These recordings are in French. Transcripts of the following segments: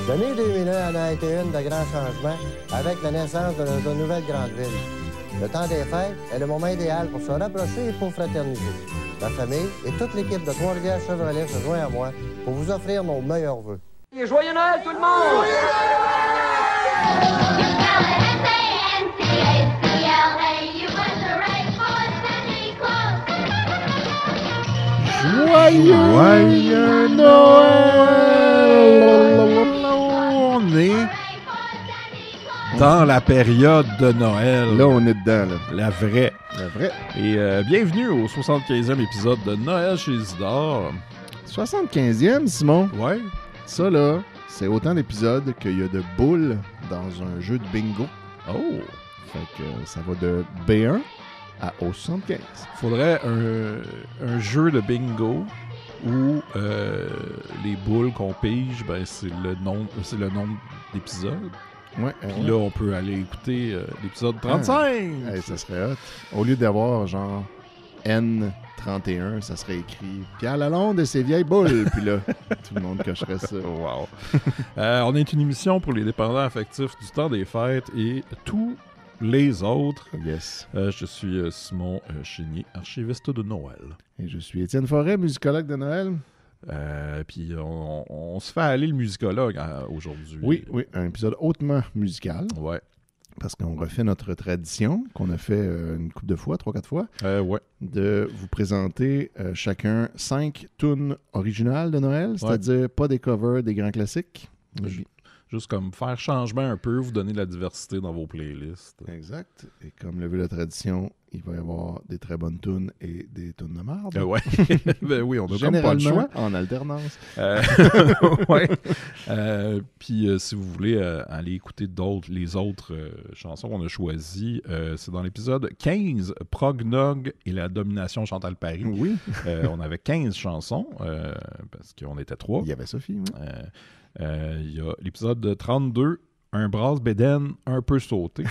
L'année 2001 en a été une de grands changements avec la naissance de nouvelles grandes villes. Le temps des fêtes est le moment idéal pour se rapprocher et pour fraterniser. Ma famille et toute l'équipe de Trois-Rivières Chevrolet se joint à moi pour vous offrir nos meilleurs vœux. Et joyeux Noël tout le monde! Joyeux Noël! On est dans la période de Noël. Là, on est dedans, là. La vraie. La vraie. Et bienvenue au 75e épisode de Noël chez Isidore. 75e, Simon. Ouais. Ça, là, c'est autant d'épisodes qu'il y a de boules dans un jeu de bingo. Oh! Fait que ça va de B1 à O75. Faudrait un jeu de bingo où les boules qu'on pige, ben, c'est le nombre d'épisodes. Ouais. Puis là, on peut aller écouter l'épisode 35. Hey, ça serait hot. Au lieu d'avoir genre N31, ça serait écrit Pierre Lalonde et ses vieilles boules. Puis là, tout le monde cocherait ça. Wow. On est une émission pour les dépendants affectifs du temps des fêtes et tous les autres. Yes. Je suis Simon Chénier, archiviste de Noël. Et je suis Étienne Forêt, musicologue de Noël. Puis on se fait aller le musicologue aujourd'hui. Oui, un épisode hautement musical. Ouais. Parce qu'on refait notre tradition, qu'on a fait une couple de fois, 3-4 fois, Ouais. de vous présenter chacun 5 tunes originales de Noël, c'est-à-dire pas des covers des grands classiques. Juste comme faire changement un peu, vous donner de la diversité dans vos playlists. Exact. Et comme le veut la tradition, il va y avoir des très bonnes tunes et des tunes de marde. Ouais. Ben oui, on a comme pas le choix. En alternance. Ouais. Puis si vous voulez aller écouter les autres chansons qu'on a choisies, c'est dans l'épisode 15, Prognog et la domination Chantal Paris. Oui. On avait 15 chansons, parce qu'on était 3. Il y avait Sophie, oui. Il y a l'épisode 32, un brasse bédaine un peu sauté,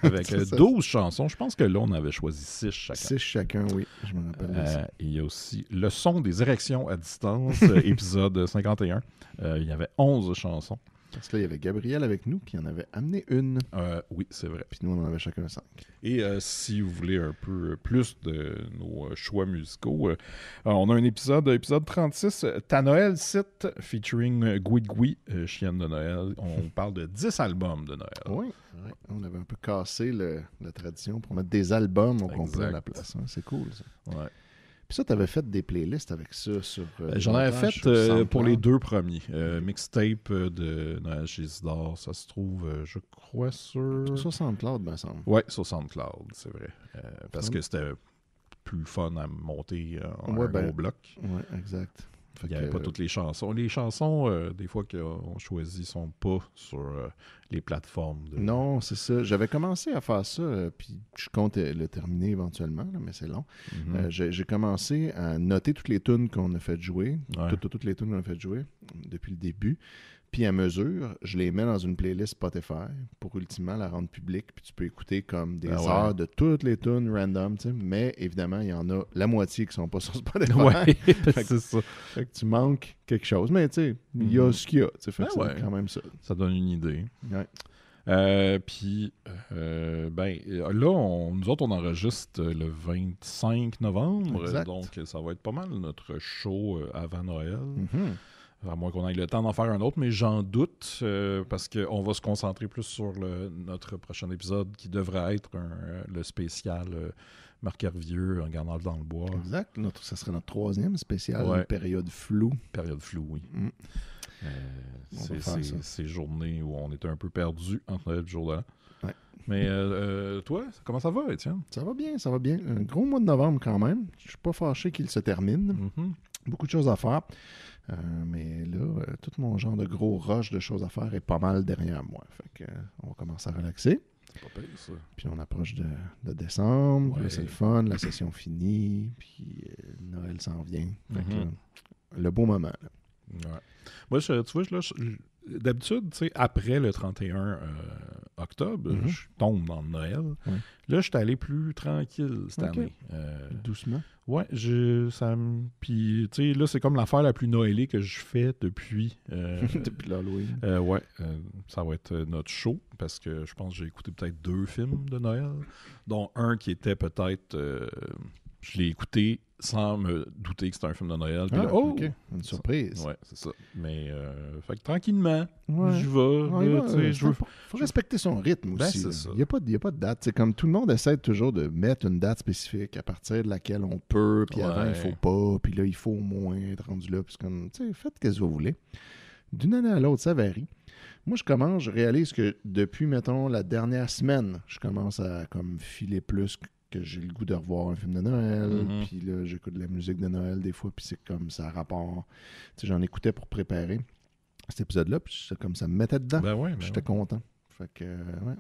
avec 12 chansons. Je pense que là, on avait choisi 6 chacun. 6 chacun, oui. Je me rappelle de ça. Il y a aussi le son des érections à distance, épisode 51. Il y avait 11 chansons. Parce que là, il y avait Gabriel avec nous qui en avait amené une. Oui, c'est vrai. Puis nous, on en avait chacun 5. Et si vous voulez un peu plus de nos choix musicaux, on a un épisode 36, Ta Noël Site, featuring Gui Gui, chienne de Noël. On parle de 10 albums de Noël. Oui, on avait un peu cassé la tradition pour mettre des albums au complet à la place. Hein. C'est cool, ça. Ouais. Puis ça, tu avais fait des playlists avec ça sur... J'en avais fait pour les 2 premiers. Mixtape de Noël chez Isidore, ça se trouve, je crois, sur SoundCloud, me semble. Oui, sur SoundCloud, c'est vrai. Parce que c'était plus fun à monter en gros bloc. Oui, exact. Il n'y avait pas toutes les chansons. Les chansons, des fois qu'on choisit, ne sont pas sur les plateformes. Non, c'est ça. J'avais commencé à faire ça, puis je compte le terminer éventuellement, là, mais c'est long. Mm-hmm. J'ai commencé à noter toutes les tunes qu'on a fait jouer, Ouais. toutes les tunes qu'on a fait jouer depuis le début. Puis à mesure, je les mets dans une playlist Spotify pour ultimement la rendre publique. Puis tu peux écouter comme des heures de toutes les tunes random, tu sais. Mais évidemment, il y en a la moitié qui sont pas sur Spotify. Ouais, c'est ça. Fait que tu manques quelque chose. Mais tu sais, il y a ce qu'il y a. Tu sais, fait que c'est quand même ça. Ça donne une idée. Ouais. Puis, là, nous autres, on enregistre le 25 novembre. Exact. Donc, ça va être pas mal notre show avant Noël. Mm-hmm. À moins qu'on ait le temps d'en faire un autre, mais j'en doute parce qu'on va se concentrer plus sur notre prochain épisode qui devrait être le spécial Marc Hervieux, Un garnal dans le bois. Exact. Ça serait notre 3e spécial, période floue. Période floue, oui. Mm. Ces journées où on était un peu perdu entre Noël et le jour de l'an. Ouais. Mais toi, comment ça va, Étienne? Ça va bien. Un gros mois de novembre quand même. Je suis pas fâché qu'il se termine. Mm-hmm. Beaucoup de choses à faire. Mais là, tout mon genre de gros rush de choses à faire est pas mal derrière moi. Fait que on va commencer à relaxer. C'est pas pire, ça. Puis on approche de décembre. Ouais. Là, c'est le fun. La session finie. Puis Noël s'en vient. Fait que, le beau moment. Là. Ouais. Moi, tu vois, d'habitude, tu sais, après le 31 octobre, je tombe dans le Noël. Ouais. Là, je suis allé plus tranquille cette année. Doucement. Ouais, puis, tu sais, là, c'est comme l'affaire la plus noëlée que je fais depuis... depuis l'Halloween. Ouais, ça va être notre show, parce que je pense que j'ai écouté peut-être 2 films de Noël, dont un qui était peut-être... je l'ai écouté sans me douter que c'était un film de Noël. Puis là, OK. Une surprise. Ouais, c'est ça. Mais, fait que tranquillement, Ouais. je vais. Il faut respecter son rythme aussi. C'est ça. Il n'y a pas de date. C'est comme tout le monde essaie toujours de mettre une date spécifique à partir de laquelle on peut, puis avant, il faut pas, puis là, il faut au moins être rendu là. Puis c'est comme, tu sais, faites ce que vous voulez. D'une année à l'autre, ça varie. Moi, je réalise que depuis, mettons, la dernière semaine, je commence à comme filer plus que j'ai le goût de revoir un film de Noël, puis là, j'écoute de la musique de Noël des fois, puis c'est comme ça rapport. Tu sais, j'en écoutais pour préparer cet épisode-là, puis comme ça me mettait dedans. J'étais content. Fait que,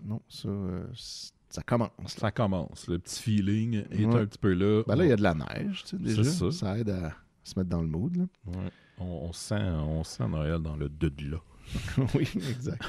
non, ça commence. Ça commence. Le petit feeling est un petit peu là. Ben là, il y a de la neige, tu sais, déjà. C'est ça. Ça aide à se mettre dans le mood, là. Ouais. On sent Noël dans le de-là. Oui, exact.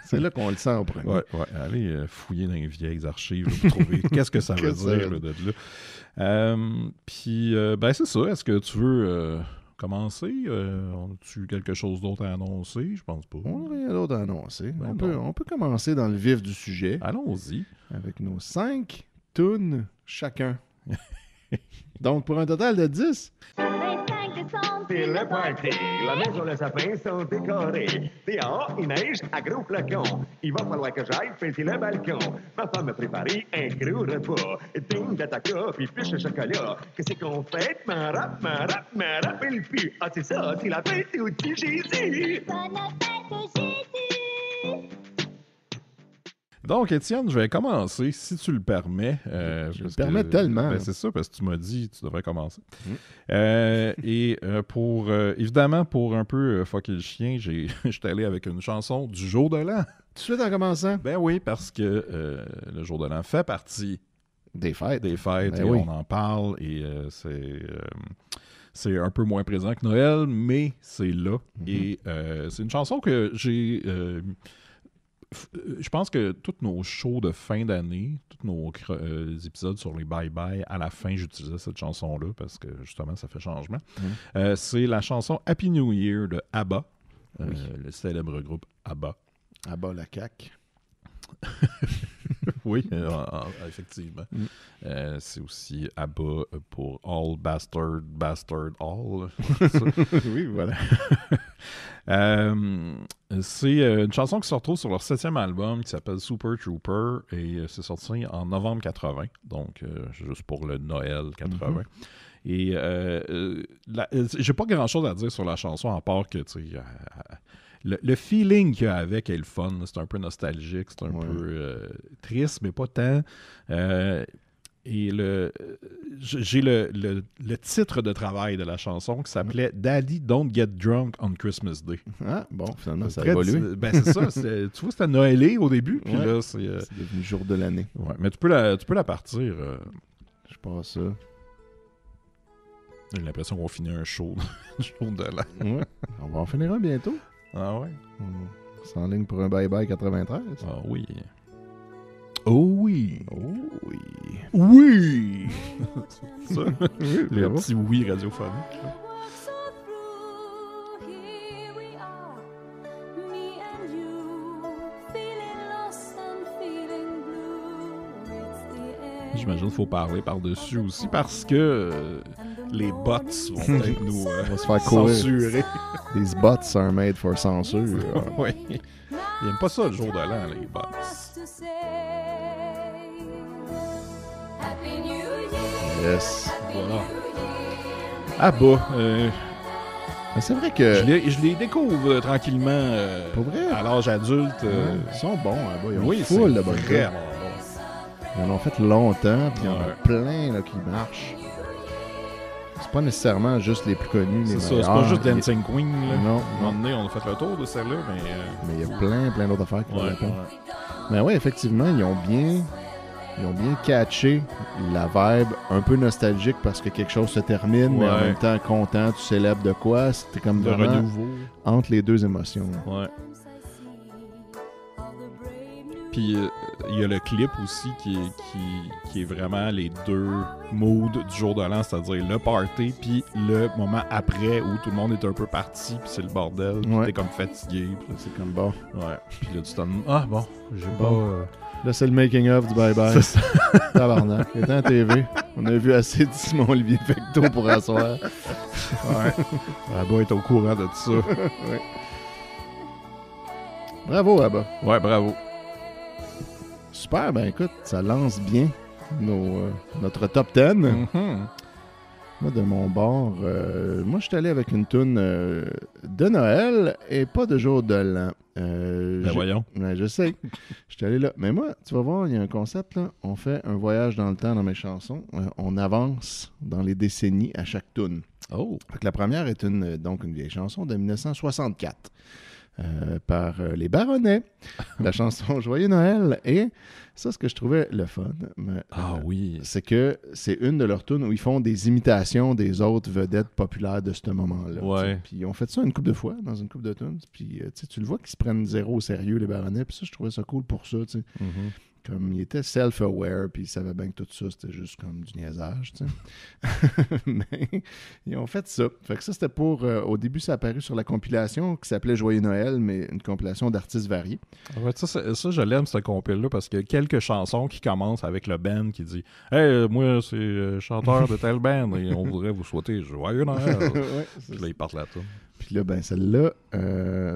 C'est là qu'on le sent en premier. Ouais. Allez fouiller dans les vieilles archives là, pour trouver qu'est-ce que ça veut dire le de-là. Puis, ben c'est ça. Est-ce que tu veux commencer? As-tu quelque chose d'autre à annoncer? Je pense pas. On n'a rien d'autre à annoncer. Ben On peut commencer dans le vif du sujet. Allons-y. Avec nos 5 tunes chacun. Donc, pour un total de 10. C'est le party. La maison, le sapin sont décorés. Dehors, il neige à gros flocons. Il va falloir que j'aille pinter le balcon. Ma femme a préparé un gros repas. Ding d'attaque, puis fiche de chocolat. Qu'est-ce qu'on fait? M'en rappelle plus. Ah, c'est ça, c'est la fête au petit Jésus. Bonne fête, Jésus! Donc, Étienne, je vais commencer, si tu le permets. Je le permets tellement. Ben, c'est ça, parce que tu m'as dit que tu devrais commencer. Pour, évidemment, pour un peu fucker le chien, j'étais allé avec une chanson du Jour de l'An. Tout de suite en commençant? Ben oui, parce que le Jour de l'An fait partie des fêtes. Ben et oui. on en parle, et c'est un peu moins présent que Noël, mais c'est là. Et c'est une chanson que j'ai... je pense que tous nos shows de fin d'année, tous nos épisodes sur les bye-bye, à la fin, j'utilisais cette chanson-là parce que, justement, ça fait changement. C'est la chanson Happy New Year de ABBA, le célèbre groupe ABBA. ABBA la CAQ. Oui, effectivement. C'est aussi ABBA pour All Bastard All. Oui, voilà. C'est une chanson qui se retrouve sur leur 7e album qui s'appelle Super Trooper et c'est sorti en novembre 80, donc juste pour le Noël 80. Et j'ai pas grand-chose à dire sur la chanson à part que le feeling qu'il y a avec est le fun. C'est un peu nostalgique, c'est un peu triste, mais pas tant. Et j'ai le titre de travail de la chanson qui s'appelait Daddy Don't Get Drunk on Christmas Day. Ah, bon, finalement, ça a évolué. Ben, c'est ça. Tu vois, c'était Noëlé au début, puis là, c'est devenu jour de l'année. Ouais, mais tu peux la partir. Je pense ça. J'ai l'impression qu'on finit un show de l'an. Ouais. On va en finir un bientôt. Ah ouais? On s'enligne pour un bye-bye 93. Ah oui. Oh oui. Oh oui. Oui. Ça, le petit oui radiophonique. J'imagine qu'il faut parler par-dessus aussi parce que les bots vont peut-être nous on va se faire censurer. Les bots are made for censure. Oui. Ils n'aiment pas ça le jour de l'an, les bots. Yes. Voilà. Ah bah. C'est vrai que... Je les découvre tranquillement Pour vrai? à l'âge adulte. Ils sont bons. Ils ont oui, full de bonnes vraiment bon. Ils en ont fait longtemps, puis il y en a plein là, qui marchent. C'est pas nécessairement juste les plus connus, les c'est meilleurs. ça, c'est pas juste Dancing Queen. Là. Non. À un moment donné, on a fait le tour de celle-là, mais... Mais il y a plein d'autres affaires qui vont répondre. Mais oui, effectivement, ils ont bien catché la vibe un peu nostalgique parce que quelque chose se termine, mais en même temps content, tu célèbres de quoi. C'était comme le renouveau. Entre les deux émotions. Ouais. Puis il y a le clip aussi qui est vraiment les deux moods du jour de l'an, c'est-à-dire le party puis le moment après où tout le monde est un peu parti puis c'est le bordel, puis t'es comme fatigué. Puis c'est comme bon. Ouais. Puis là tu t'en bon, j'ai bon. Là c'est le making of du bye bye. Tabarnak. Il était en TV. On a vu assez de Simon Olivier Fecteau pour asseoir. Ouais. Abba est au courant de tout ça. Ouais. Bravo, Abba. Ouais, bravo. Super, ben écoute, ça lance bien notre top 10. Mm-hmm. Moi, de mon bord, moi, je suis allé avec une toune de Noël et pas de jour de l'an. Voyons. Ouais, je sais. Je suis allé là. Mais moi, tu vas voir, il y a un concept, là. On fait un voyage dans le temps dans mes chansons. On avance dans les décennies à chaque toune. Oh. Fait que la première est donc une vieille chanson de 1964. Par les Baronnets, la chanson Joyeux Noël. Et ça, ce que je trouvais le fun, oui, c'est que c'est une de leurs tunes où ils font des imitations des autres vedettes populaires de ce moment-là. Ouais. Puis ils ont fait ça une couple de fois dans une couple de tunes. Puis tu le vois qu'ils se prennent zéro au sérieux, les Baronnets. Puis ça, je trouvais ça cool pour ça. Mm-hmm. Comme il était self-aware, puis il savait bien que tout ça, c'était juste comme du niaisage, tu sais. Mais ils ont fait ça. Fait que ça, c'était pour... au début, ça a apparu sur la compilation qui s'appelait Joyeux Noël, mais une compilation d'artistes variés. Ouais, ça, je l'aime, cette compile-là, parce qu'il y a quelques chansons qui commencent avec le band qui dit « Hey, moi, c'est chanteur de telle band, et on voudrait vous souhaiter Joyeux Noël. » Puis là, ils partent là-dessus. Puis là, ben celle-là,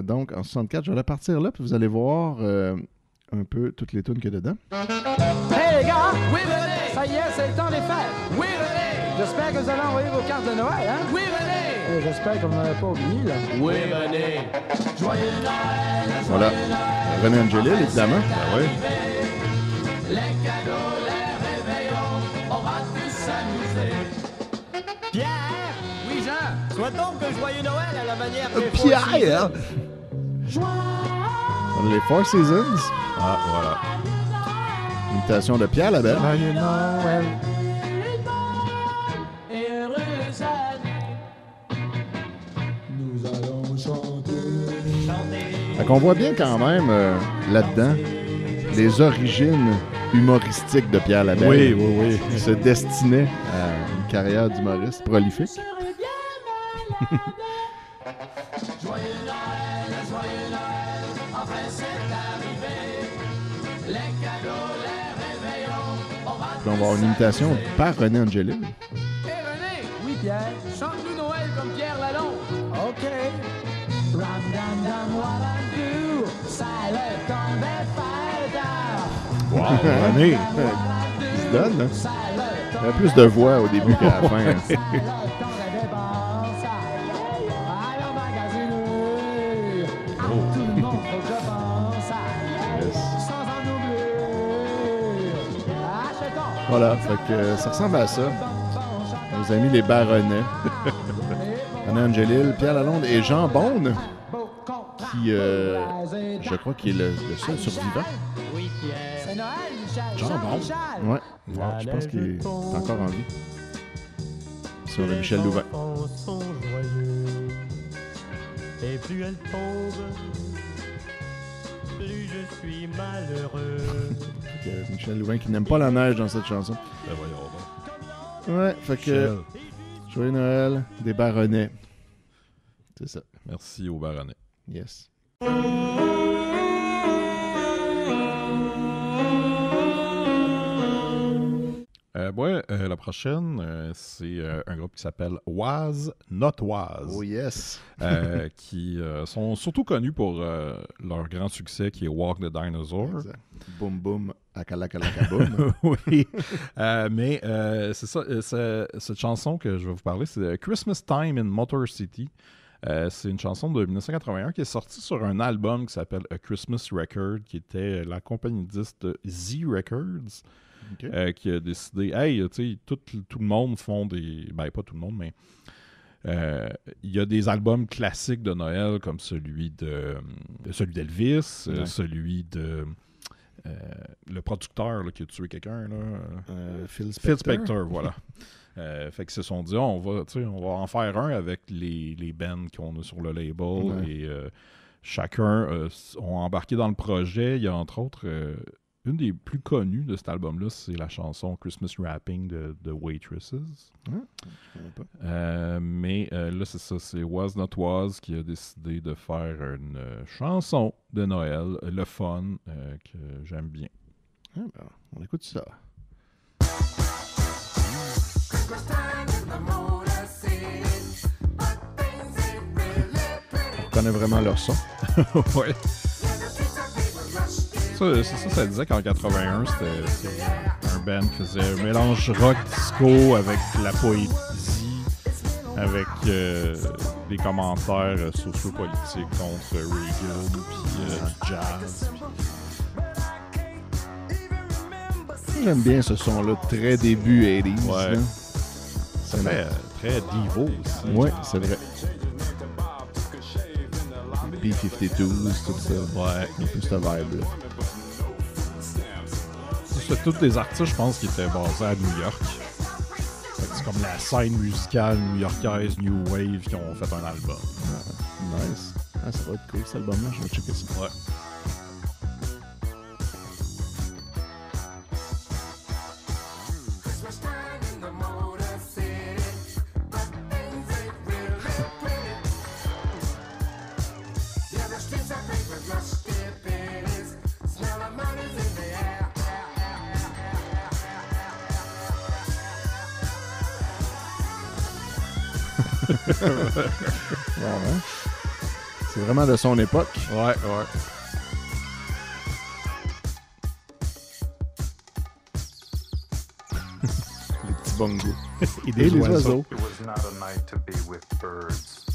donc, en 64, je vais la partir là, puis vous allez voir... un peu toutes les tunes qu'il y a dedans. Hey les gars! Oui, René! Ça y est, c'est le temps des fêtes! Oui, René! J'espère que vous avez envoyé vos cartes de Noël, hein? Oui, René! Et j'espère qu'on n'en a pas oublié, là. Oui, René! Joyeux Noël! Voilà. René Angelil, évidemment. Ben oui. Les cadeaux, les réveillons, on va tous s'amuser. Pierre! Oui, Jean! Souhaitons que Joyeux Noël à la manière des Pierre! On a les Four Seasons. Ah, voilà. Imitation de Pierre Labelle. Joyeux Noël! Et heureuse année. Nous allons chanter. Fait qu'on voit bien quand même là-dedans les origines humoristiques de Pierre Labelle. Oui, oui, oui. Il se destinait à une carrière d'humoriste prolifique. Puis on va avoir une imitation par René Angelil. Hé René! Oui Pierre, chante-nous Noël comme Pierre Lalonde. OK. Ram dam dam what I do, ça le temps des fêtes. Wow, René! Il se donne, hein? Il y a plus de voix au début qu'à la fin. Hein. C'est le temps des dépenses. Allons magasiner. Tout le monde faut que je pense. Yes. Sans en oublier. Achetons. Voilà, fait que ça ressemble à ça. Nos amis les Baronnets. René Angelil, Pierre Lalonde et Jean Beaune, qui, je crois qu'il est le seul survivant. Oui, Pierre. C'est Noël, Michel. Jean Beaune. Ouais, je pense qu'il est encore en vie. Sur le Michel Louvain. Sont joyeux, et plus elles tombent, plus je suis malheureux. Michel Louvain qui n'aime pas la neige dans cette chanson. Ben voyons donc. Ouais, fait que Joyeux Noël, des Baronnets. C'est ça. Merci au Baronnet. Yes. La prochaine, c'est un groupe qui s'appelle Oise Not Oise. Oh yes. Qui sont surtout connus pour leur grand succès qui est Walk the Dinosaur. Exact. Boum boum, akalakalaboum. Oui. Mais c'est ça, cette chanson que je vais vous parler, c'est Christmas Time in Motor City. C'est une chanson de 1981 qui est sortie sur un album qui s'appelle A Christmas Record, qui était la compagnie de disques de Z Records. Okay. Qui a décidé, hey, tu sais, tout le monde font des... Ben, pas tout le monde, mais il y a des albums classiques de Noël comme celui d'Elvis, ouais. Celui de... le producteur là, qui a tué quelqu'un, là, Phil Spector, voilà. Fait qu'ils se sont dit, on va en faire un avec les bands qu'on a sur le label, ouais. Et chacun ont embarqué dans le projet. Il y a entre autres une des plus connues de cet album-là, c'est la chanson Christmas Wrapping de Waitresses. Je connais pas. Mais là, c'est ça, c'est Was Not Was qui a décidé de faire une chanson de Noël, le fun, que j'aime bien. Ah, ben, on écoute ça. On connaît vraiment leur son. Ouais. Ça disait qu'en 81, c'était un band qui faisait un mélange rock disco avec la poésie, avec des commentaires sociopolitiques contre Reagan, puis jazz. J'aime bien ce son-là, très début 80s. Ouais. Là. C'est très divo aussi. Oui, c'est vrai. B-52s, tout ça. Ouais. Un peu cette vibe-là. C'est tous des artistes, je pense, qui étaient basés à New York. Fait que c'est comme la scène musicale new-yorkaise, New Wave, qui ont fait un album. Ah, nice. Ah, ça va être cool, cet album-là. Je vais checker ça. Ouais. Ouais. C'est vraiment de son époque. Ouais. Les petits bongos. Et Et les oiseaux. It was not a night to be with birds.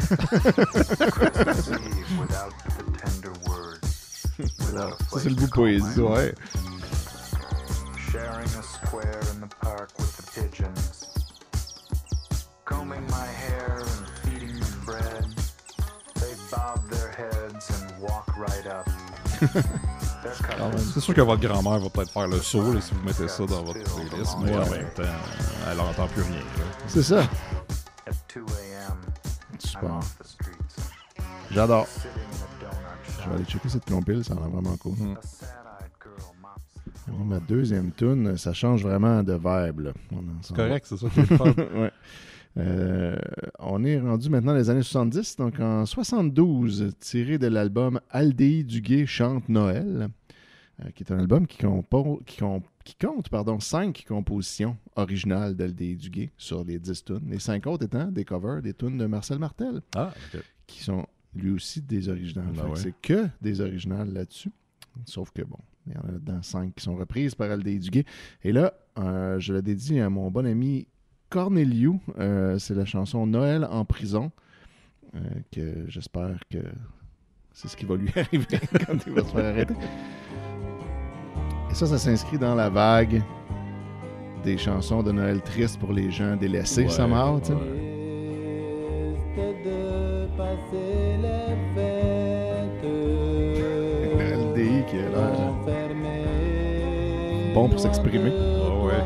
Christmas Eve without the tender words. Without a Ça, place c'est le bout to call poésie. my Ouais. Sharing a square in the park with the pigeons. Combing my hair and feeding them bread. They bob their heads and walk right up. They're covered. C'est sûr que votre grand-mère va peut-être faire le saut là, si vous mettez ça dans votre playlist, mais en même temps, elle n'entend plus rien. Là. C'est ça. At 2 a.m., Super. I'm off the streets. J'adore. Sitting in a donut Je shop. vais aller checker cette compile, ça a l'air vraiment cool. A sad-eyed girl mops. Ma deuxième tune, ça change vraiment de vibe. Là. C'est correct, c'est ça qui est le fun. Ouais. On est rendu maintenant dans les années 70, donc en 72, tiré de l'album Aldéi Duguay chante Noël, qui est un album qui compte 5 compositions originales d'Aldéi Duguay sur les 10 tunes, les 5 autres étant des covers des tunes de Marcel Martel, Ah, ok. qui sont lui aussi des originales. Ben Fait que ouais. c'est que des originales là-dessus, sauf que bon, il y en a là-dedans 5 qui sont reprises par Aldéi Duguay. Et là, je le dédie à mon bon ami Corneliu, c'est la chanson Noël en prison, que j'espère que c'est ce qui va lui arriver quand il va se faire arrêter. Et ça s'inscrit dans la vague des chansons de Noël tristes pour les gens délaissés, Ouais, somehow, tu sais. LDI qui a l'air bon pour s'exprimer. Ouais.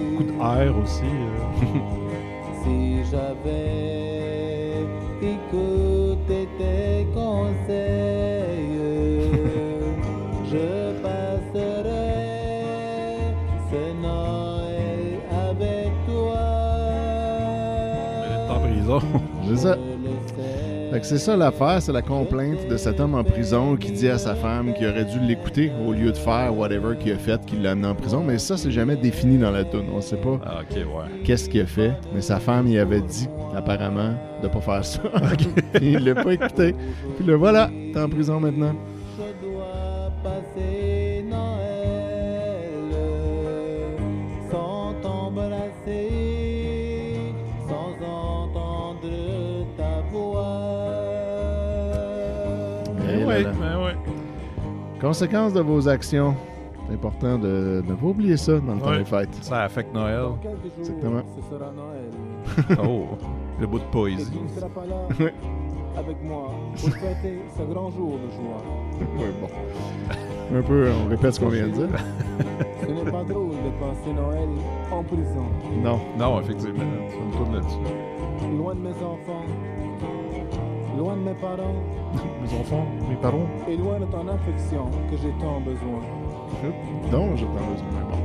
Beaucoup de air aussi. Si j'avais écouté tes conseils, je passerais ce Noël avec toi. Elle est en prison. C'est ça. Je le sais. Fait que c'est ça l'affaire, c'est la complainte de cet homme en prison qui dit à sa femme qu'il aurait dû l'écouter au lieu de faire whatever qu'il a fait, qui l'a amené en prison. Mais ça, c'est jamais défini dans la tune. On sait pas Ah, ok, ouais. qu'est-ce qu'il a fait. Mais sa femme, il avait dit, apparemment, de pas faire ça. Puis il l'a pas écouté. Puis le voilà, t'es en prison maintenant. Je dois passer Noël sans t'embrasser, sans entendre ta voix. Et Ouais, là, là. ouais. Conséquence de vos actions. C'est important de ne pas oublier ça dans le temps Ouais. des fêtes. Ça affecte Noël. Dans quelques jours, Exactement. ce sera Noël. Oh, le bout de Et poésie. tu ne seras pas là Ouais. avec moi pour fêter ce grand jour de joie. Oui, bon. Un peu, on répète ce qu'on vient de dire. Ce n'est pas drôle de passer Noël en prison, Non. Non, effectivement. Tu me tournes là-dessus. loin de mes enfants, loin de mes parents Mes enfants, mes parents. et loin de ton affection que j'ai tant besoin. Donc, j'ai pas besoin. Bon.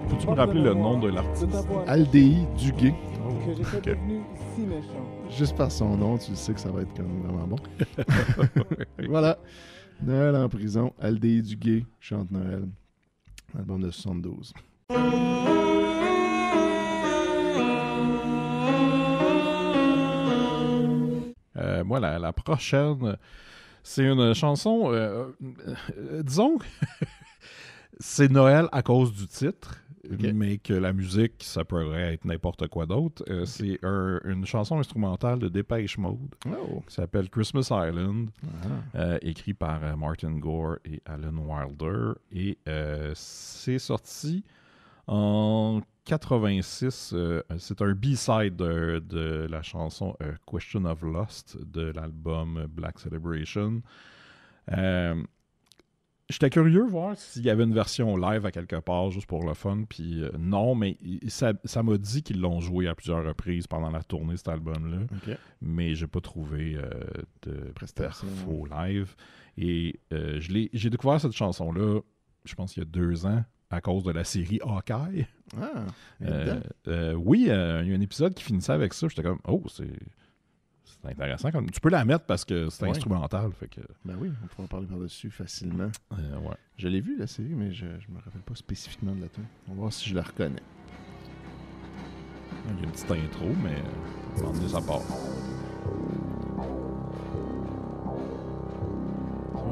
Peux-tu me rappeler le nom de De l'artiste? ta voix Aldéi Duguay. que j'étais ok. devenu si méchant. Juste par son nom, tu sais que ça va être comme vraiment bon. Voilà. Noël en prison. Aldéi Duguay chante Noël. Album de 72. Moi, la prochaine, c'est une chanson. Disons que c'est Noël à cause du titre, mais que la musique, ça pourrait être n'importe quoi d'autre. C'est une chanson instrumentale de Depeche Mode qui s'appelle Christmas Island, écrit par Martin Gore et Alan Wilder. Et c'est sorti en 86. C'est un B-side de la chanson Question of Lust de l'album Black Celebration. J'étais curieux de voir s'il y avait une version live à quelque part, juste pour le fun. Puis non, mais ça m'a dit qu'ils l'ont joué à plusieurs reprises pendant la tournée, cet album-là. Okay. Mais j'ai pas trouvé de perfo live. Et j'ai découvert cette chanson-là, je pense qu'il y a 2 ans, à cause de la série Hawkeye. Oui, il y a un épisode qui finissait avec ça. J'étais comme, oh, c'est intéressant. Tu peux la mettre parce que c'est instrumental. Fait que... Ben oui, on pourra parler par-dessus facilement. Ouais. Je l'ai vu, la série, mais je me rappelle pas spécifiquement de la tune. On va voir si je la reconnais. Il y a une petite intro, mais on va emmener ça part.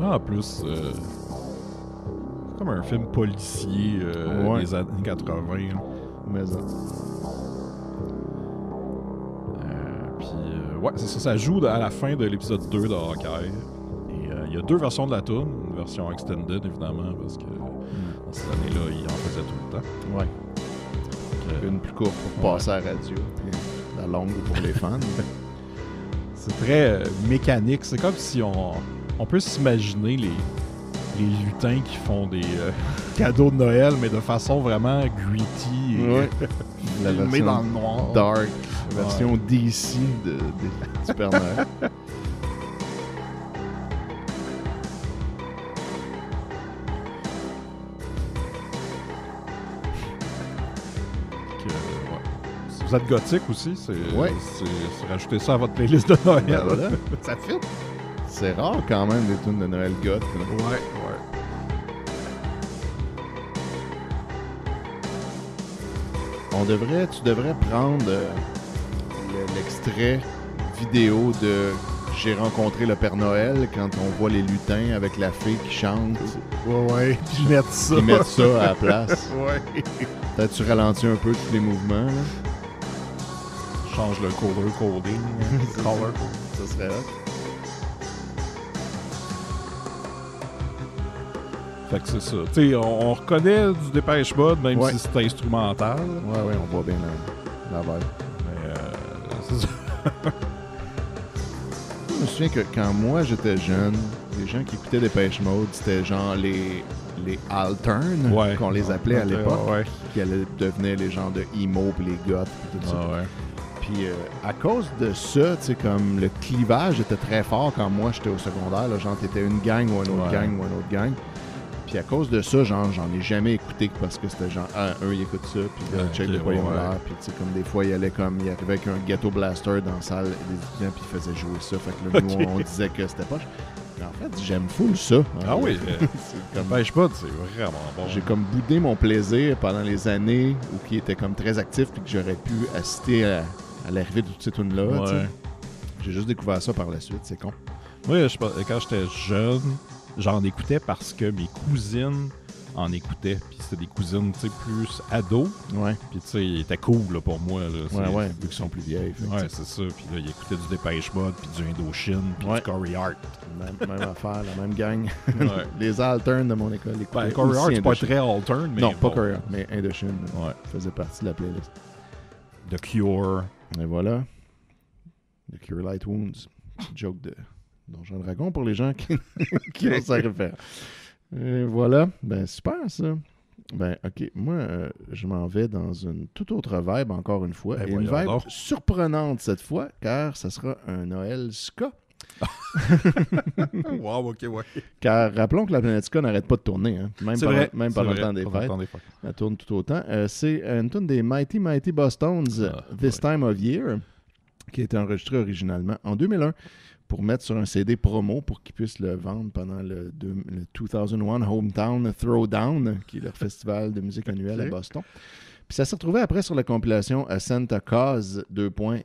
En plus, c'est comme un film policier des années 80. Mais ça. Ouais, c'est ça. Ça joue à la fin de l'épisode 2 de Hawkeye. Et il y a 2 versions de la tune. Une version extended, évidemment, parce que dans ces années-là, il en faisait tout le temps. Ouais. Une plus courte pour passer à la radio, puis la longue pour les fans. C'est très mécanique. C'est comme si on peut s'imaginer les lutins qui font des cadeaux de Noël, mais de façon vraiment gritty et filmé dans le noir. Dark. Version DC de Super Noël. Si vous êtes gothique aussi, c'est rajouter ça à votre playlist de Noël. Ben voilà. Ça fit. C'est rare quand même des tunes de Noël goth. Ouais. Tu devrais prendre l'extrait vidéo de J'ai rencontré le Père Noël quand on voit les lutins avec la fée qui chante. Ouais. Puis mettre ça. Ils mettent ça à la place. Ouais. Peut-être tu ralentis un peu tous les mouvements. Là. Change le coding. Color. Ça serait hot. Fait que c'est ça. Tu sais, on reconnaît du Depeche Mode, même si c'est instrumental. Ouais, on voit bien la vibe. Mais c'est ça. Je me souviens que quand moi j'étais jeune, les gens qui écoutaient Depeche Mode, c'était genre les alternes, qu'on les appelait à l'époque, qui devenaient les gens de emo pis les goths pis tout ça. Puis à cause de ça, tu sais, comme le clivage était très fort quand moi j'étais au secondaire, là, genre t'étais une gang ou une autre gang ou une autre gang. Puis à cause de ça, genre, j'en ai jamais écouté parce que c'était genre, eux, ils écoutent ça, puis là, check de quoi ils ont l'air. Puis tu sais, comme des fois, il arrivait avec un ghetto blaster dans la salle des étudiants, puis il faisait jouer ça. Fait que là, nous, on disait que c'était poche. Mais en fait, j'aime full ça. Ah oui, comme... Pêche pas, c'est vraiment bon. J'ai comme boudé mon plaisir pendant les années où qui était comme très actif, puis que j'aurais pu assister à l'arrivée de toutes ces tunes-là. Ouais. J'ai juste découvert ça par la suite, c'est con. Oui, quand j'étais jeune, j'en écoutais parce que mes cousines en écoutaient. Puis c'était des cousines, tu sais, plus ados. Ouais. Puis tu sais, ils étaient cool là, pour moi. Là, ouais, vu qu'ils sont plus vieilles. Ouais, c'est ça. Puis là, ils écoutaient du Depeche Mode, puis du Indochine, puis du Corey Hart. Même affaire, la même gang. Les alternes de mon école. Corey Hart, c'est pas très alterne, mais... Non, pas Corey Hart, mais Indochine faisait partie de la playlist. The Cure. Et voilà. The Cure Light Wounds. Joke de Donjon Dragon pour les gens qui ont ça à refaire. Et voilà. Ben, super, ça. Ben, OK. Moi, je m'en vais dans une toute autre vibe, encore une fois. Et une vibe surprenante cette fois, car ça sera un Noël ska. Wow, ok, ouais. Car rappelons que la Planetica n'arrête pas de tourner, hein. Même C'est pendant, vrai, même c'est pendant le vrai, temps des pendant le fêtes. temps des fêtes. Elle tourne tout autant. C'est une tune des Mighty Mighty Bosstones, This Time of Year, qui a été enregistrée originalement en 2001 pour mettre sur un CD promo pour qu'ils puissent le vendre pendant le 2001 Hometown Throwdown, qui est leur festival de musique annuel à Boston. Puis ça s'est retrouvé après sur la compilation A Santa Cause,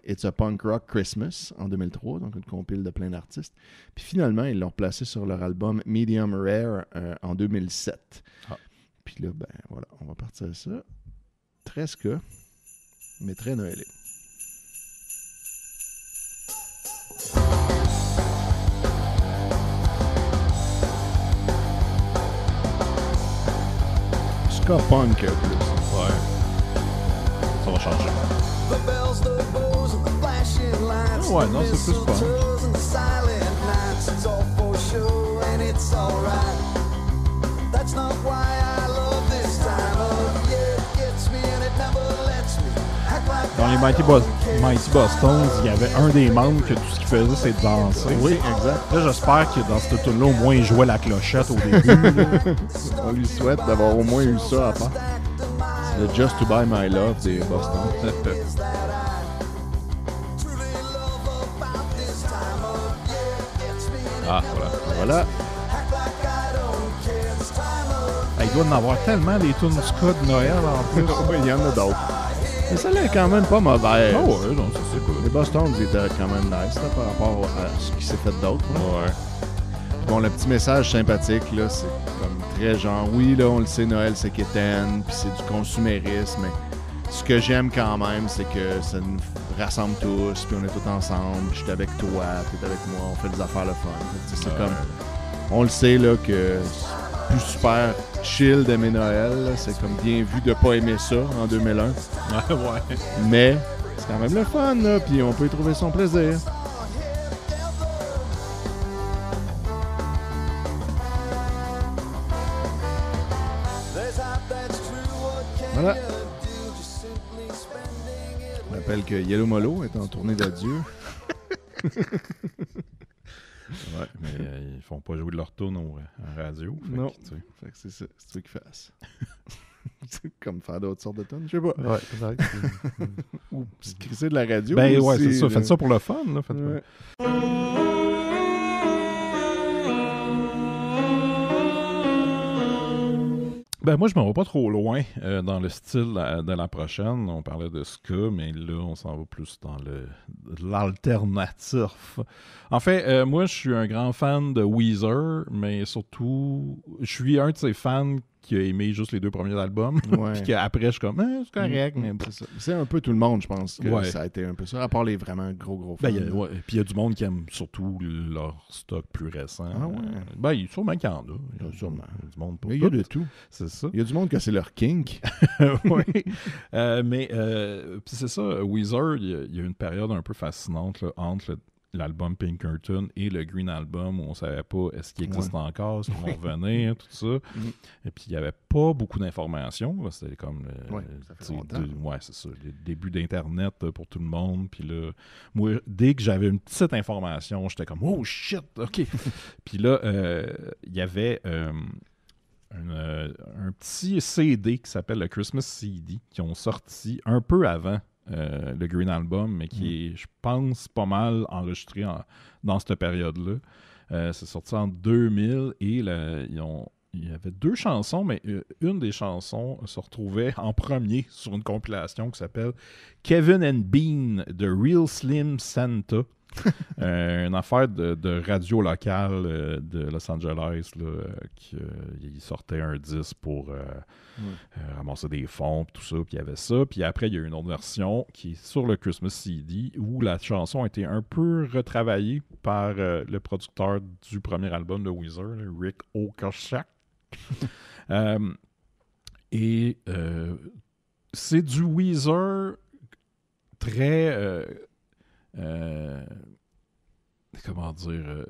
It's a Punk Rock Christmas, en 2003, donc une compile de plein d'artistes. Puis finalement, ils l'ont placé sur leur album Medium Rare en 2007. Puis là, ben voilà, on va partir de ça. Très ska, mais très noëlé. Ska punk plus. Ouais. Ça va changer. Ouais, non, c'est plus punk. Dans les Mighty Bosstones, il y avait un des membres que tout ce qu'il faisait, c'est de danser. Oui, exact. Là, j'espère que dans cette tune-là, au moins, il jouait la clochette au début. On lui souhaite d'avoir au moins eu ça à part. C'est le Just to Buy My Love des Boston. Ah, voilà. Il doit en avoir tellement des tunes ska de Noël en plus. Oui, il y en a d'autres. Mais celle-là est quand même pas mauvaise. Ah ouais, non, c'est cool. Les Boston, ils étaient quand même nice là, par rapport à ce qui s'est fait d'autre. Ouais. Bon, le petit message sympathique, là, c'est comme très genre, oui, là, on le sait, Noël, c'est quétaine, puis c'est du consumérisme, mais ce que j'aime quand même, c'est que ça nous rassemble tous, puis on est tous ensemble, je suis avec toi, t'es avec moi, on fait des affaires le fun. C'est comme, on le sait, là, que c'est plus super chill d'aimer Noël, là. C'est comme bien vu de pas aimer ça en 2001. Ouais. Mais c'est quand même le fun, là, puis on peut y trouver son plaisir. Voilà. Je rappelle que Yellow Molo est en tournée d'adieu. Ouais, mais ils font pas jouer de leur tune en radio. Non. Fait que c'est ça. C'est ça qu'ils fassent. C'est comme faire d'autres sortes de tunes, je sais pas. Ouais, exact. Ou se crisser de la radio. Ben aussi, ouais, c'est ça. là. Faites ça pour le fun, là. Ouais. Ben moi, je m'en vais pas trop loin dans le style de la prochaine. On parlait de ska, mais là, on s'en va plus dans l'alternatif. En fait, moi, je suis un grand fan de Weezer, mais surtout, je suis un de ces fans qui a aimé juste les 2 premiers albums. Ouais. Puis qu'après, je suis comme, c'est correct, mais... C'est ça. C'est un peu tout le monde, je pense, que Ouais. ça a été un peu ça, à part les vraiment gros fans. Ben, ouais. Puis il y a du monde qui aime surtout leur stock plus récent. Ah ouais? Ben, sûrement qu'il y en a. Il y a sûrement. Il y a du monde pour Mais il y a tout. de tout. C'est ça. Il y a du monde que c'est leur kink. Oui. Mais puis c'est ça, Weezer, il y a une période un peu fascinante là, entre l'album Pinkerton et le Green Album où on savait pas est-ce qu'il existe encore, est-ce qu'ils vont revenir, tout ça. Et puis il n'y avait pas beaucoup d'informations. Là. C'était comme ça fait longtemps. c'est ça, le début d'Internet pour tout le monde. Puis là, moi, dès que j'avais une petite information, j'étais comme oh shit, ok. Puis là, il y avait un petit CD qui s'appelle le Christmas CD qui ont sorti un peu avant le Green Album, mais qui est, je pense, pas mal enregistré dans cette période-là. C'est sorti en 2000 et il y avait 2 chansons, mais une des chansons se retrouvait en premier sur une compilation qui s'appelle Kevin and Bean de Real Slim Santa. Une affaire de radio locale de Los Angeles là, il sortait un disque pour ramasser des fonds tout ça, puis il y avait ça, puis après il y a une autre version qui est sur le Christmas CD où la chanson a été un peu retravaillée par le producteur du premier album de Weezer, là, Rick Ocasek. Et c'est du Weezer très comment dire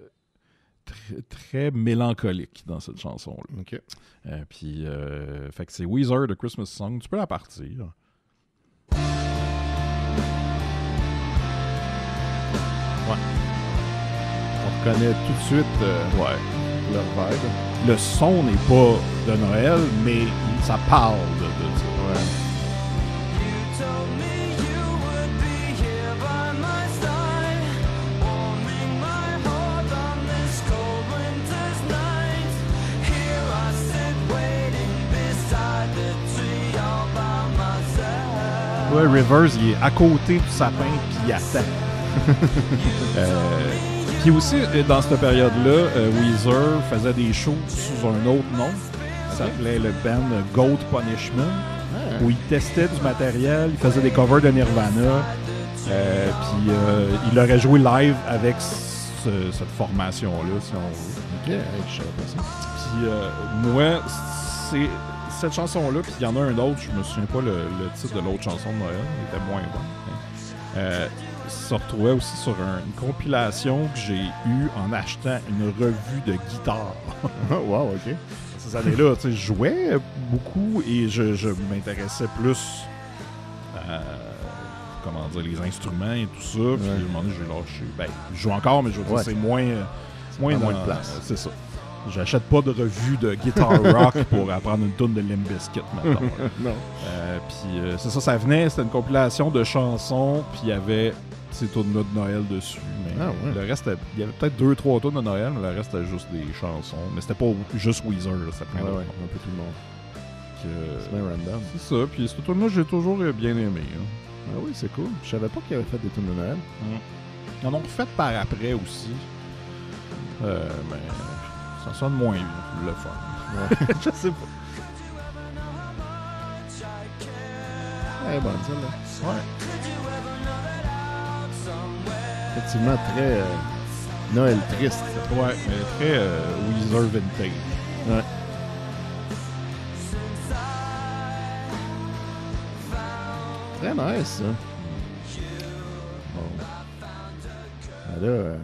très, très mélancolique dans cette chanson-là. OK. Puis fait que c'est Weezer de Christmas Song, tu peux la partir. Ouais. reconnais tout de suite leur vibe. Le son n'est pas de Noël, mais ça parle de ça. Ouais. Ouais, Rivers, il est à côté du sapin, puis il attend. Puis aussi, dans cette période-là, Weezer faisait des shows sous un autre nom. Ça s'appelait le band Goat Punishment, où il testait du matériel, il faisait des covers de Nirvana, puis il aurait joué live avec cette formation-là, si on veut. Ok, je savais pas ça. Puis moi, c'est cette chanson-là, puis il y en a un autre, je me souviens pas le titre de l'autre chanson de Noël, il était moins bon. Ça se retrouvait aussi sur une compilation que j'ai eue en achetant une revue de guitare. Wow, ok. Ces années-là, tu sais, je jouais beaucoup et je m'intéressais plus à, comment dire, les instruments et tout ça. Puis à un moment donné, j'ai lâché. Ben, je joue encore, mais je veux dire, c'est moins de place. C'est ça. J'achète pas de revue de guitar rock pour apprendre une toune de Limp Bizkit maintenant. Non. Puis c'est ça, ça venait, c'était une compilation de chansons, puis il y avait ces tounes-là de Noël dessus. Mais le reste, il y avait peut-être 2-3 tounes de Noël, mais le reste c'était juste des chansons. Mais c'était pas juste Weezer, là, c'était plein d'autres. Un peu tout le monde. C'est bien random. C'est ça, puis cette tune-là, j'ai toujours bien aimé. Hein. Ah oui, c'est cool. Je savais pas qu'il avait fait des tunes de Noël. Ils en ont refait par après aussi. Mais ça sonne moins le fun. Ouais. Je sais pas. Elle est bonne, celle-là. Ouais. Effectivement, très Noël triste. Ouais, mais très Weezer vintage. Ouais. Très nice, ça. Bon. Là,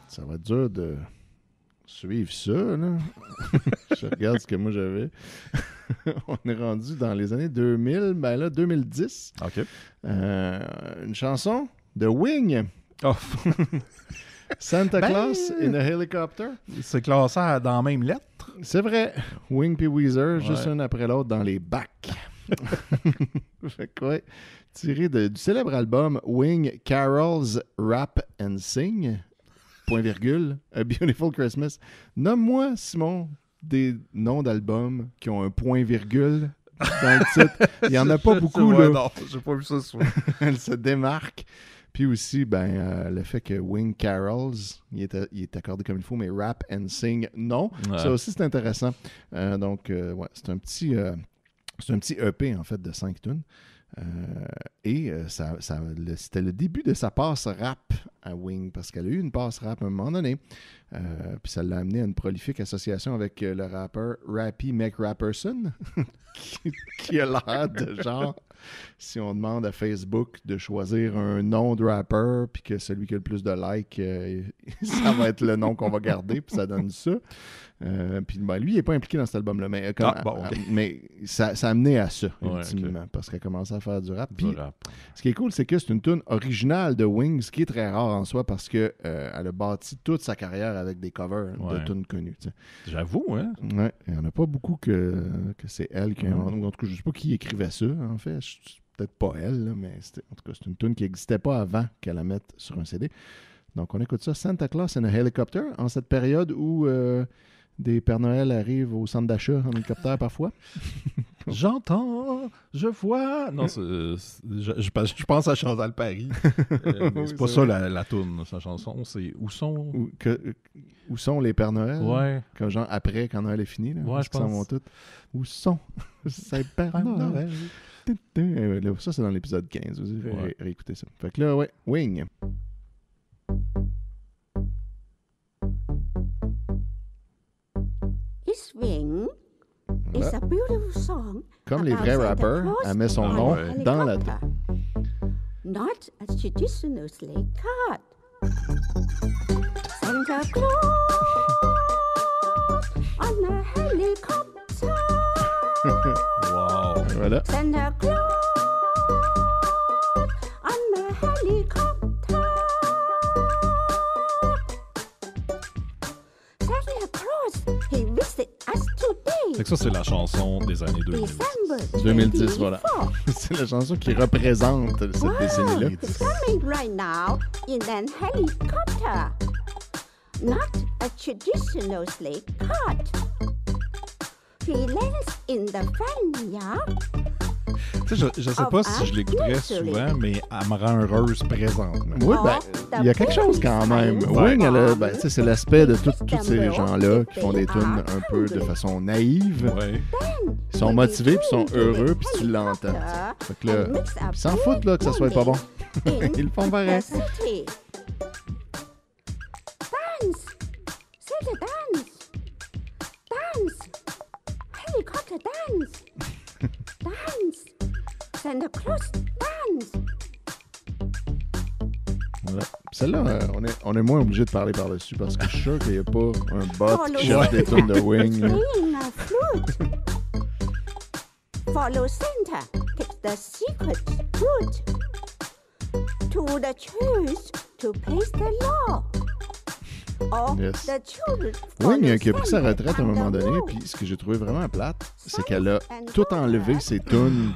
ça va être dur de suivre ça, là. Je regarde ce que moi j'avais. On est rendu dans les années 2000, ben là, 2010. OK. Une chanson de Wing. Oh. Santa Claus in a Helicopter. C'est classé dans la même lettre. C'est vrai. Wing puis Weezer, juste un après l'autre dans les bacs. Fait que ouais. Tiré du célèbre album Wing Carols Rap and Sing. Point virgule. A Beautiful Christmas. Nomme-moi, Simon, des noms d'albums qui ont un point virgule dans le titre. Il n'y en a pas beaucoup, là. Non, j'ai pas vu ça souvent. Elle se démarque. Puis aussi, le fait que Wing Carols, il est accordé comme il faut, mais Rap and Sing, non. Ouais. Ça aussi, c'est intéressant. Donc, c'est un petit EP, en fait, de 5 tunes. C'était le début de sa passe rap à Wing, parce qu'elle a eu une passe rap à un moment donné. Puis ça l'a amené à une prolifique association avec le rappeur Rappy McRapperson, qui a l'air de genre, si on demande à Facebook de choisir un nom de rappeur, puis que celui qui a le plus de likes, ça va être le nom qu'on va garder, puis ça donne ça. Puis lui, il n'est pas impliqué dans cet album-là, mais, mais ça a amené à ça, ultimement, parce qu'elle a commencé à faire du rap. Puis, ce qui est cool, c'est que c'est une tune originale de Wing, ce qui est très rare en soi, parce qu'elle a bâti toute sa carrière avec des covers de tunes connues. T'sais. J'avoue, hein? Ouais, il n'y en a pas beaucoup que c'est elle qui a inventé. En tout cas, je ne sais pas qui écrivait ça, en fait. Peut-être pas elle, là, mais en tout cas, c'est une tune qui n'existait pas avant qu'elle la mette sur un CD. Donc, on écoute ça, Santa Claus in a Helicopter, en cette période où des Pères Noël arrivent au centre d'achat en hélicoptère parfois. J'entends, je vois. Non, je pense à Chantal Paris. Mais c'est pas ça la toune, sa chanson. C'est Où sont les Pères Noël? Ouais. Comme genre après, quand Noël est fini. Là, ouais, je pense. Où sont ces Pères Noël? Ça, c'est dans l'épisode 15. Vous allez réécouter ça. Fait que là, Wing. This Wing is a beautiful song. Comme les vrais rappeurs, elle met son nom dans la tête. Not as traditionally cut. Santa Claus on a helicopter. Wow. Voilà. Santa Claus on a helicopter. He visited us today. Fait que ça, c'est la chanson des années 2010. December 2010, voilà. 24. C'est la chanson qui représente cette décennie-là. He's coming right now in an helicopter. Not a traditional sleigh cart. He lands in the front yard. Tu sais, je sais pas si je l'écouterais souvent, mais elle me rend heureuse présentement. Oui, ben, il y a quelque chose quand même. Wing, c'est l'aspect de tous ces gens-là qui font des tunes un peu de façon naïve. Ouais. Ils sont motivés, puis ils sont heureux, puis tu l'entends. Fait que là, ils s'en foutent là, que ça soit pas bon. Ils le font pareil. Dance! Santa dance! Dance! Helicopter dance! Dance! Santa Claus dance! Voilà. Celle-là, on est moins obligé de parler par-dessus parce que je suis sûr qu'il n'y a pas un bot qui cherche des tunes de Wing. Playing a flute. Follow Santa. Take the secret route to the church to place the law. Or Yes. the children Wing qui a pris sa follow retraite à un Santa moment donné, and the puis ce que j'ai trouvé vraiment plate, c'est qu'elle a tout enlevé ses tunes.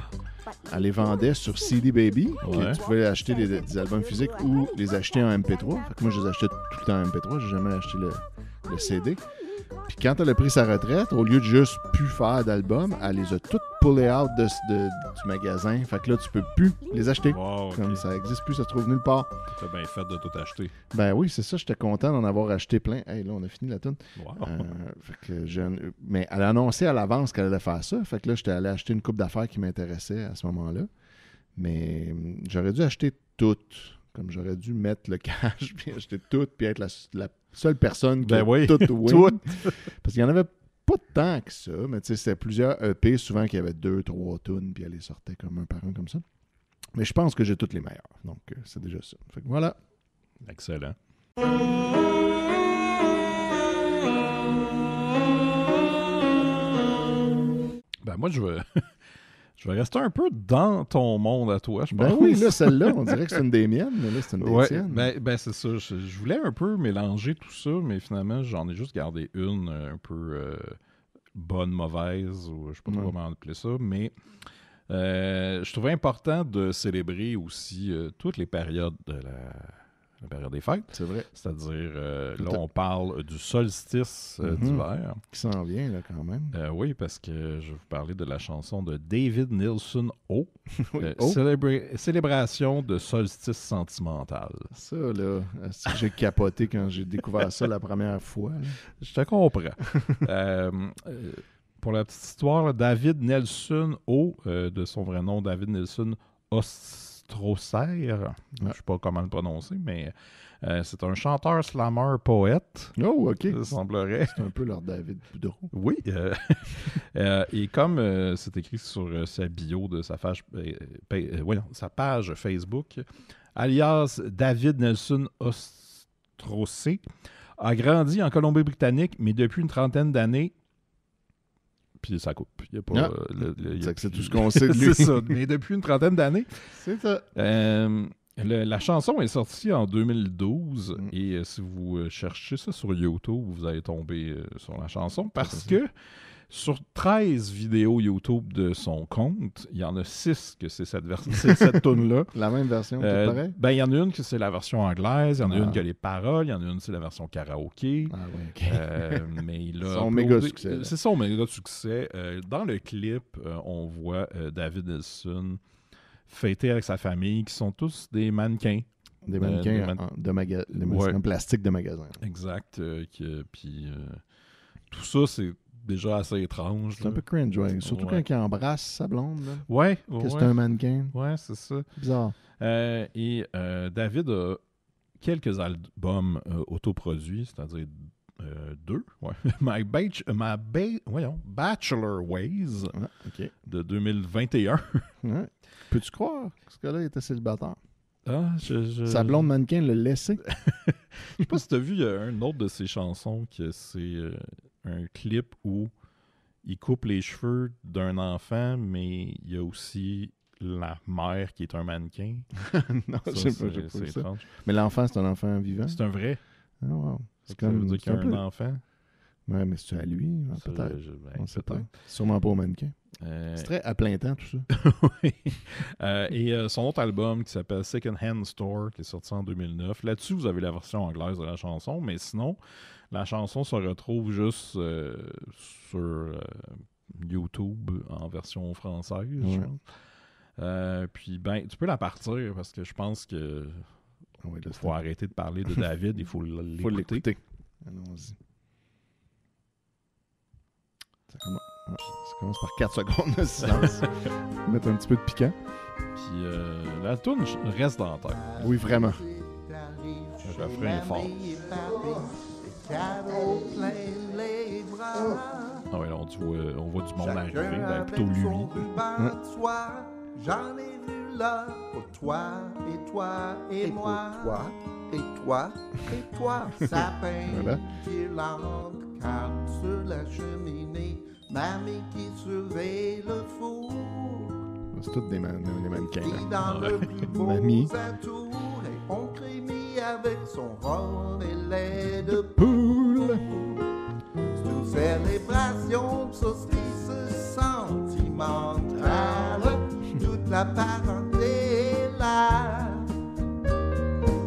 Elle les vendait sur CD Baby. Ouais. Tu pouvais acheter des albums physiques ou les acheter en MP3. Fait que moi, je les achetais tout le temps en MP3. J'ai jamais acheté le CD. Puis quand elle a pris sa retraite, au lieu de juste plus faire d'albums, elle les a toutes pullées out du magasin. Fait que là, tu peux plus les acheter. Wow, ok. Comme ça existe plus, ça se trouve nulle part. T'as bien fait de tout acheter. Ben oui, c'est ça. J'étais content d'en avoir acheté plein. Hey, là, on a fini la tune. Wow. Fait que mais elle a annoncé à l'avance qu'elle allait faire ça. Fait que là, j'étais allé acheter une coupe d'affaires qui m'intéressait à ce moment-là. Mais j'aurais dû acheter toutes. Comme j'aurais dû mettre le cash, puis acheter toutes, puis être la seule personne qui a toutes Wing. Parce qu'il n'y en avait pas tant que ça, mais tu sais, c'était plusieurs EP, souvent qu'il y avait 2-3 tunes, puis elle les sortait comme un par un comme ça. Mais je pense que j'ai toutes les meilleures. Donc, c'est déjà ça. Fait que voilà. Excellent. Ben moi, je vais rester un peu dans ton monde à toi, je pense. Ben oui, là, celle-là, on dirait que c'est une des miennes, mais là, c'est une des tiennes. Ben c'est ça. Je voulais un peu mélanger tout ça, mais finalement, j'en ai juste gardé une un peu bonne, mauvaise, ou je sais pas trop comment appeler ça, mais je trouvais important de célébrer aussi toutes les périodes de la période des fêtes. C'est vrai. C'est-à-dire, là, on parle du solstice d'hiver. Qui s'en vient, là, quand même. Oui, parce que je vais vous parler de la chanson de David Nilsson, O. Célébration de solstice sentimental. Ça, là, j'ai capoté quand j'ai découvert ça la première fois. Là. Je te comprends. Pour la petite histoire, là, David Nelson O, de son vrai nom, David Nelson Ostrosser, je ne sais pas comment le prononcer, mais c'est un chanteur, slammer, poète. Oh, OK. Ça semblerait. C'est un peu leur David Boudreau. Oui. Et comme c'est écrit sur sa bio de sa sa page Facebook, alias David Nelson Ostrosser, a grandi en Colombie-Britannique, mais depuis une trentaine d'années, puis ça coupe. Il y a pas, c'est tout ce qu'on sait de lui. C'est ça. Mais depuis une trentaine d'années. C'est ça. La chanson est sortie en 2012 et si vous cherchez ça sur YouTube, vous allez tomber sur la chanson parce que sur 13 vidéos YouTube de son compte, il y en a 6 que c'est cette tune-là. La même version, tout pareil? Ben, il y en a une que c'est la version anglaise, il y en a une qui a les paroles, il y en a une c'est la version karaoké. Ah ouais, OK. Mais il a son méga succès. C'est son méga succès. Dans le clip, on voit David Nelson fêter avec sa famille, qui sont tous des mannequins. Des mannequins en plastique de magasin. Exact. Puis tout ça, c'est déjà assez étrange. C'est un peu cringe, ouais. Surtout quand il embrasse sa blonde. Là. Ouais. Que c'est un mannequin. Ouais, c'est ça. Bizarre. Et David a quelques albums autoproduits, c'est-à-dire 2. Ouais. Bachelor Ways de 2021. Ouais. Peux-tu croire que ce gars-là était célibataire? Ah, Sa blonde mannequin l'a laissé. Je sais pas si tu as vu une autre de ses chansons que c'est un clip où il coupe les cheveux d'un enfant, mais il y a aussi la mère qui est un mannequin. Non, je sais pas. C'est étrange. Mais l'enfant, c'est un enfant vivant? C'est un vrai. Ah, wow. Ça veut dire qu'il y a un enfant. Ouais, mais c'est à lui, Ça, peut-être. ben, On sait pas. peut-être. Sûrement pas au mannequin. C'est très à plein temps, tout ça. Oui. Et son autre album qui s'appelle Second Hand Store, qui est sorti en 2009. Là-dessus, vous avez la version anglaise de la chanson, mais sinon, la chanson se retrouve juste sur YouTube en version française. Ouais. Je pense. Puis, ben, tu peux la partir parce que je pense que faut arrêter de parler de David, il faut l'écouter. Faut l'écouter. Allons-y. Ça commence par 4 secondes de silence. Mettre un petit peu de piquant. Puis la toune reste dans la tête. Oui, vraiment. Le refrain est fort. Ah ouais, là, on voit du monde arriver, ben, plutôt lui. J'en ai vu là pour toi et toi et moi. Et toi et toi. Sapin, Voilà. guirlande, carte sur la cheminée. Mamie qui surveille le four. C'est tous des mannequins. Qui Là. dans le plus beau Mamie. atour. Et on crémit avec son rhum et lait de Poule. C'est une célébration de saucisse sentimentale. Toute la parenté est là.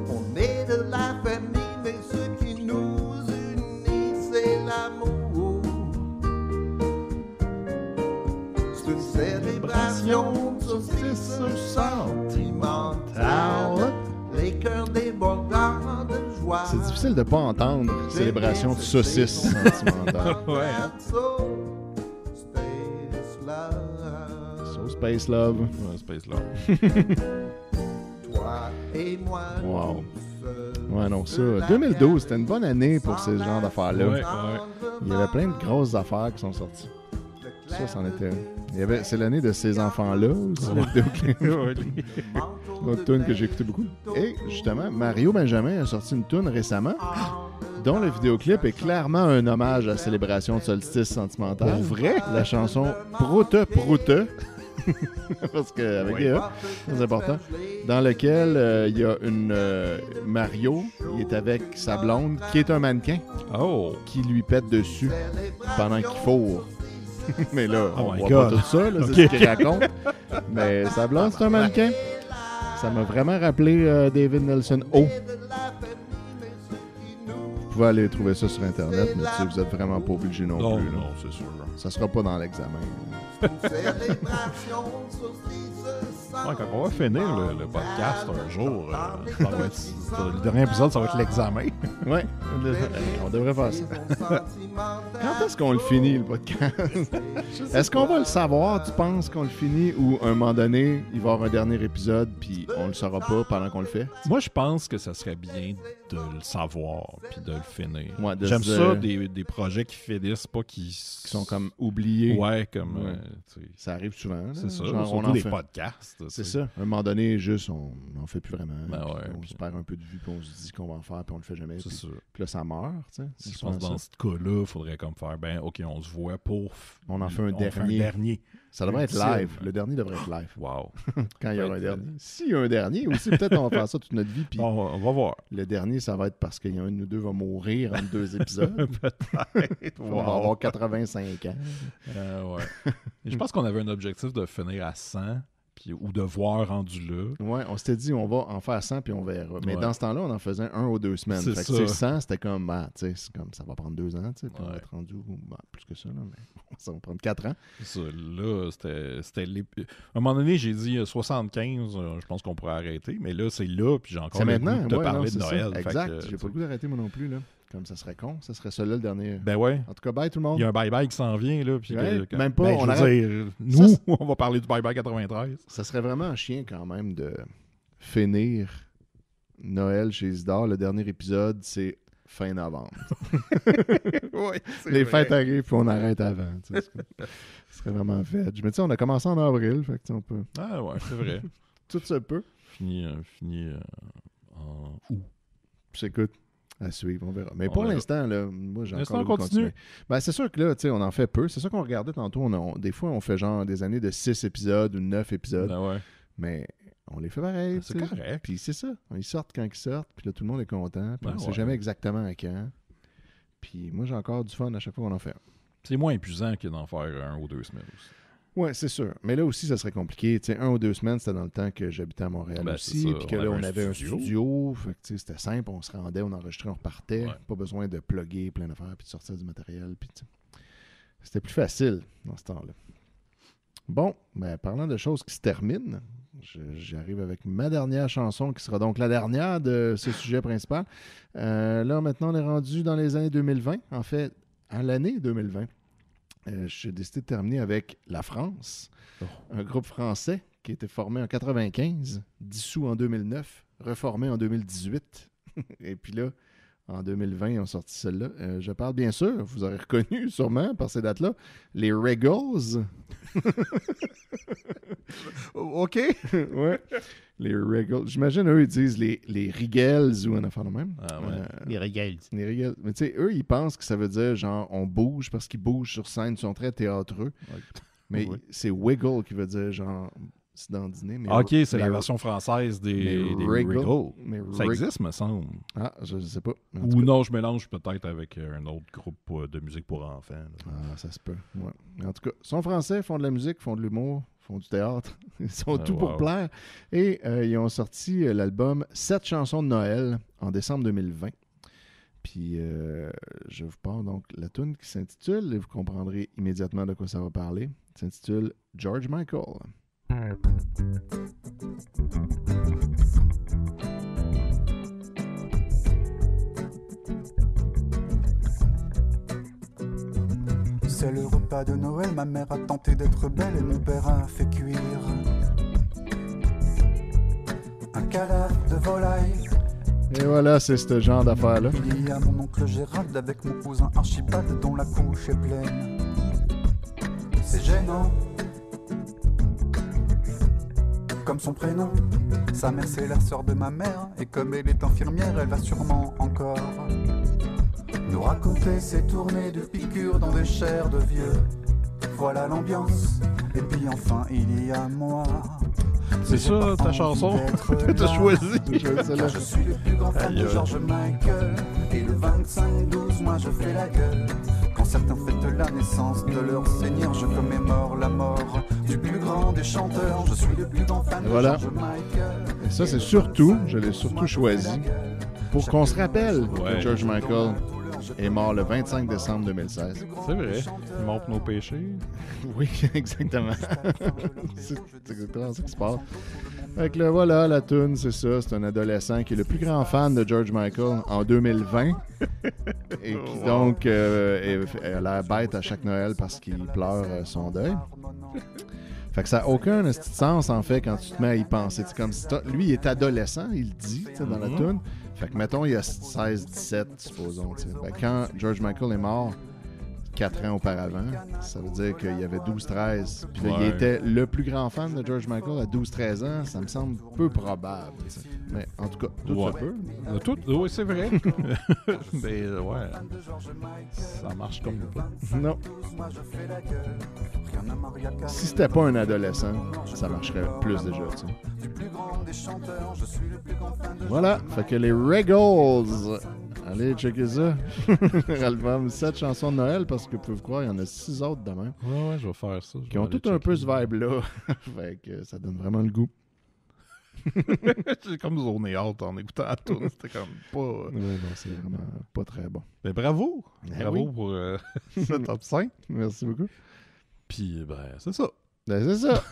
On est de la famille, mais ce qui nous unit, c'est l'amour. C'est une célébration de saucisse sentimentale. Les cœurs débordants de joie. C'est difficile de pas entendre célébration de saucisse sentimentale. Ouais. Hein? So Space Love. Ouais, Space Love. toi et moi. Wow. Ouais, non, ça. 2012, c'était une bonne année pour ce genre d'affaires-là. Ouais. Il y avait plein de grosses affaires qui sont sorties. Ça, c'en était. C'est l'année de ces enfants-là aussi, le vidéoclip. L'autre tune que j'ai écouté beaucoup. Et justement, Mario Benjamin a sorti une tune récemment dont le vidéoclip est clairement un hommage à la célébration de solstice sentimental. Pour vrai? La chanson Proute Proute. Parce qu'avec les A, c'est important. Dans lequel il y a une Mario, il est avec sa blonde, qui est un mannequin, qui lui pète dessus pendant qu'il fourre. Mais là, on voit pas tout ça, là, c'est ce qu'il raconte. Mais sa blonde, c'est un mannequin. Ça m'a vraiment rappelé David Nelson O. Vous pouvez aller trouver ça sur Internet, mais vous êtes vraiment pas obligé non plus. Non, c'est sûr. Ça sera pas dans l'examen. Ouais, quand on va finir le podcast un jour, ça va être, le dernier épisode, ça va être l'examen. Ouais, on devrait faire ça. Quand est-ce qu'on le finit, le podcast? Est-ce qu'on va le savoir, tu penses, qu'on le finit, ou à un moment donné, il va y avoir un dernier épisode, puis on le saura pas pendant qu'on le fait? Moi, je pense que ça serait bien de le savoir, puis de le finir. Ouais, j'aime ça, des projets qui finissent, pas qui sont comme oubliés. Ouais, comme... Ouais. Ça arrive souvent. Là. C'est ça, genre, surtout on en des fait... podcasts. C'est ça. À un moment donné, juste, on n'en fait plus vraiment. Ben ouais, on se perd un peu de vue, puis on se dit qu'on va en faire, puis on le fait jamais. C'est puis, sûr. Puis là, ça meurt. Je pense que dans ce cas-là, il faudrait comme faire, OK, on se voit pour... On en fait un dernier. Ça devrait être live. Le dernier devrait être live. Wow. Quand il y aura un dernier. S'il y a un dernier, aussi, peut-être on va faire ça toute notre vie. Puis on va voir. Le dernier, ça va être parce qu'il y a un de nous deux va mourir entre deux épisodes. Peut-être. On va avoir 85 ans. Ouais. Et je pense qu'on avait un objectif de finir à 100. Ou de voir rendu là. Ouais, on s'était dit on va en faire 100 puis on verra. Mais dans ce temps-là, on en faisait 1 ou 2 semaines. C'est fait ça. que 100, c'était comme, c'est comme ça va prendre 2 ans, puis on va être rendu plus que ça, là, mais ça va prendre 4 ans. Ça, là, c'était à un moment donné, j'ai dit 75, je pense qu'on pourrait arrêter, mais là, c'est là, puis j'ai encore c'est le maintenant, goût de te parler de Noël. Ça. Exact, j'ai pas le goût d'arrêter moi non plus, là. Comme ça serait con, ça serait ça là le dernier. Ben ouais. En tout cas, bye tout le monde. Il y a un bye-bye qui s'en vient, là. Puis même pas, on arrête. Nous, on va parler du bye-bye 93. Ça serait vraiment un chien quand même de finir Noël chez Isidore. Le dernier épisode, c'est fin novembre. Oui, les fêtes arrivent puis on arrête avant. Ce serait vraiment fait. Mais tu sais, on a commencé en avril, fait que on peut. Ah ouais, c'est vrai. Tout se peut. Fini en août. Puis écoute. À suivre, on verra. Mais pour l'instant, là, moi, j'ai encore le goût de continuer. Ben, c'est sûr que là, tu sais, on en fait peu. C'est ça qu'on regardait tantôt. Des fois, on fait genre des années de 6 épisodes ou 9 épisodes. Ben ouais. Mais on les fait pareil. C'est correct. Puis c'est ça. Ils sortent quand ils sortent. Puis là, tout le monde est content. Puis on ne sait jamais exactement à quand. Puis moi, j'ai encore du fun à chaque fois qu'on en fait un. C'est moins épuisant que d'en faire 1 ou 2 semaines aussi. Oui, c'est sûr. Mais là aussi, ça serait compliqué. Tu sais, 1 ou 2 semaines, c'était dans le temps que j'habitais à Montréal aussi. Puis que là, on avait un studio. Fait que, tu sais, c'était simple. On se rendait, on enregistrait, on repartait. Ouais. Pas besoin de plugger plein d'affaires puis de sortir du matériel. Puis, c'était plus facile dans ce temps-là. Bon, ben, parlant de choses qui se terminent, j'arrive avec ma dernière chanson qui sera donc la dernière de ce sujet principal. Là, maintenant, on est rendu dans les années 2020. En fait, à l'année 2020. J'ai décidé de terminer avec La France, un groupe français qui a été formé en 1995, dissous en 2009, reformé en 2018. Et puis là, en 2020, ils ont sorti celle-là. Je parle bien sûr, vous aurez reconnu sûrement par ces dates-là, les Regals. OK. Ouais. Les Regals. J'imagine, eux, ils disent les Regals ou un affaire de même. Ah ouais. Les Regals. Les Regals. Mais tu sais, eux, ils pensent que ça veut dire genre on bouge parce qu'ils bougent sur scène, ils sont très théâtreux. Ouais. Mais c'est Wiggle qui veut dire genre c'est dandiner. Mais OK, c'est la version française des Regals. Ça existe, me semble. Ah, je sais pas. Ou non, je mélange peut-être avec un autre groupe de musique pour enfants. Là. Ah, ça se peut. Ouais. En tout cas, ils sont français, font de la musique, font de l'humour, font du théâtre. Ils sont tout pour plaire. Et ils ont sorti l'album 7 chansons de Noël en décembre 2020. Puis je vous parle donc la tune qui s'intitule, et vous comprendrez immédiatement de quoi ça va parler, s'intitule George Michael. C'est le repas de Noël, ma mère a tenté d'être belle et mon père a fait cuire un cadavre de volaille. Et voilà, c'est ce genre d'affaire-là. Il y a mon oncle Gérald avec mon cousin Archibald dont la couche est pleine. C'est gênant. Comme son prénom, sa mère c'est la sœur de ma mère. Et comme elle est infirmière, elle va sûrement encore nous raconter ses tournées de piqûres dans des chairs de vieux. Voilà l'ambiance. Et puis enfin il y a moi. C'est ça ta chanson que t'as choisi. Je suis le plus grand fan de George Michael. Et le 25-12, moi je fais la gueule. Quand certains fêtent la naissance de leur seigneur, je commémore la mort du plus grand des chanteurs. Je suis le plus grand fan de George Michael. Et ça c'est surtout, je l'ai surtout choisi pour qu'on se rappelle que George Michael est mort le 25 décembre 2016. C'est vrai. Il est mort pour nos péchés. Oui, exactement. C'est exactement ça qui se passe. Fait que là, voilà, la toune, c'est ça. C'est un adolescent qui est le plus grand fan de George Michael en 2020. Et qui donc a l'air bête à chaque Noël parce qu'il pleure son deuil. Fait que ça n'a aucun sens, en fait, quand tu te mets à y penser. C'est comme si lui, il est adolescent, il le dit dans la toune. Fait que, mettons, il a 16-17, supposons. Ben, quand George Michael est mort 4 ans auparavant, ça veut dire qu'il y avait 12-13. Puis là, il était le plus grand fan de George Michael à 12-13 ans. Ça me semble peu probable. T'sais. Mais en tout cas, tout ça peut. Oui, c'est vrai. Mais ouais, ça marche comme pas. Non. Si c'était pas un adolescent, ça marcherait plus déjà. T'sais. Voilà, fait que les Regals. Allez, checker ça. Album 7 chansons de Noël, parce que vous pouvez croire, il y en a 6 autres demain. Ouais, je vais faire ça. Qui ont tout un peu ce vibe-là. Fait que ça donne vraiment le goût. J'ai comme zoné out en écoutant la tune. C'était comme pas... Oui, non, c'est vraiment pas très bon. Mais bravo! Bravo pour ce top 5. Merci beaucoup. Puis, c'est ça. C'est ça.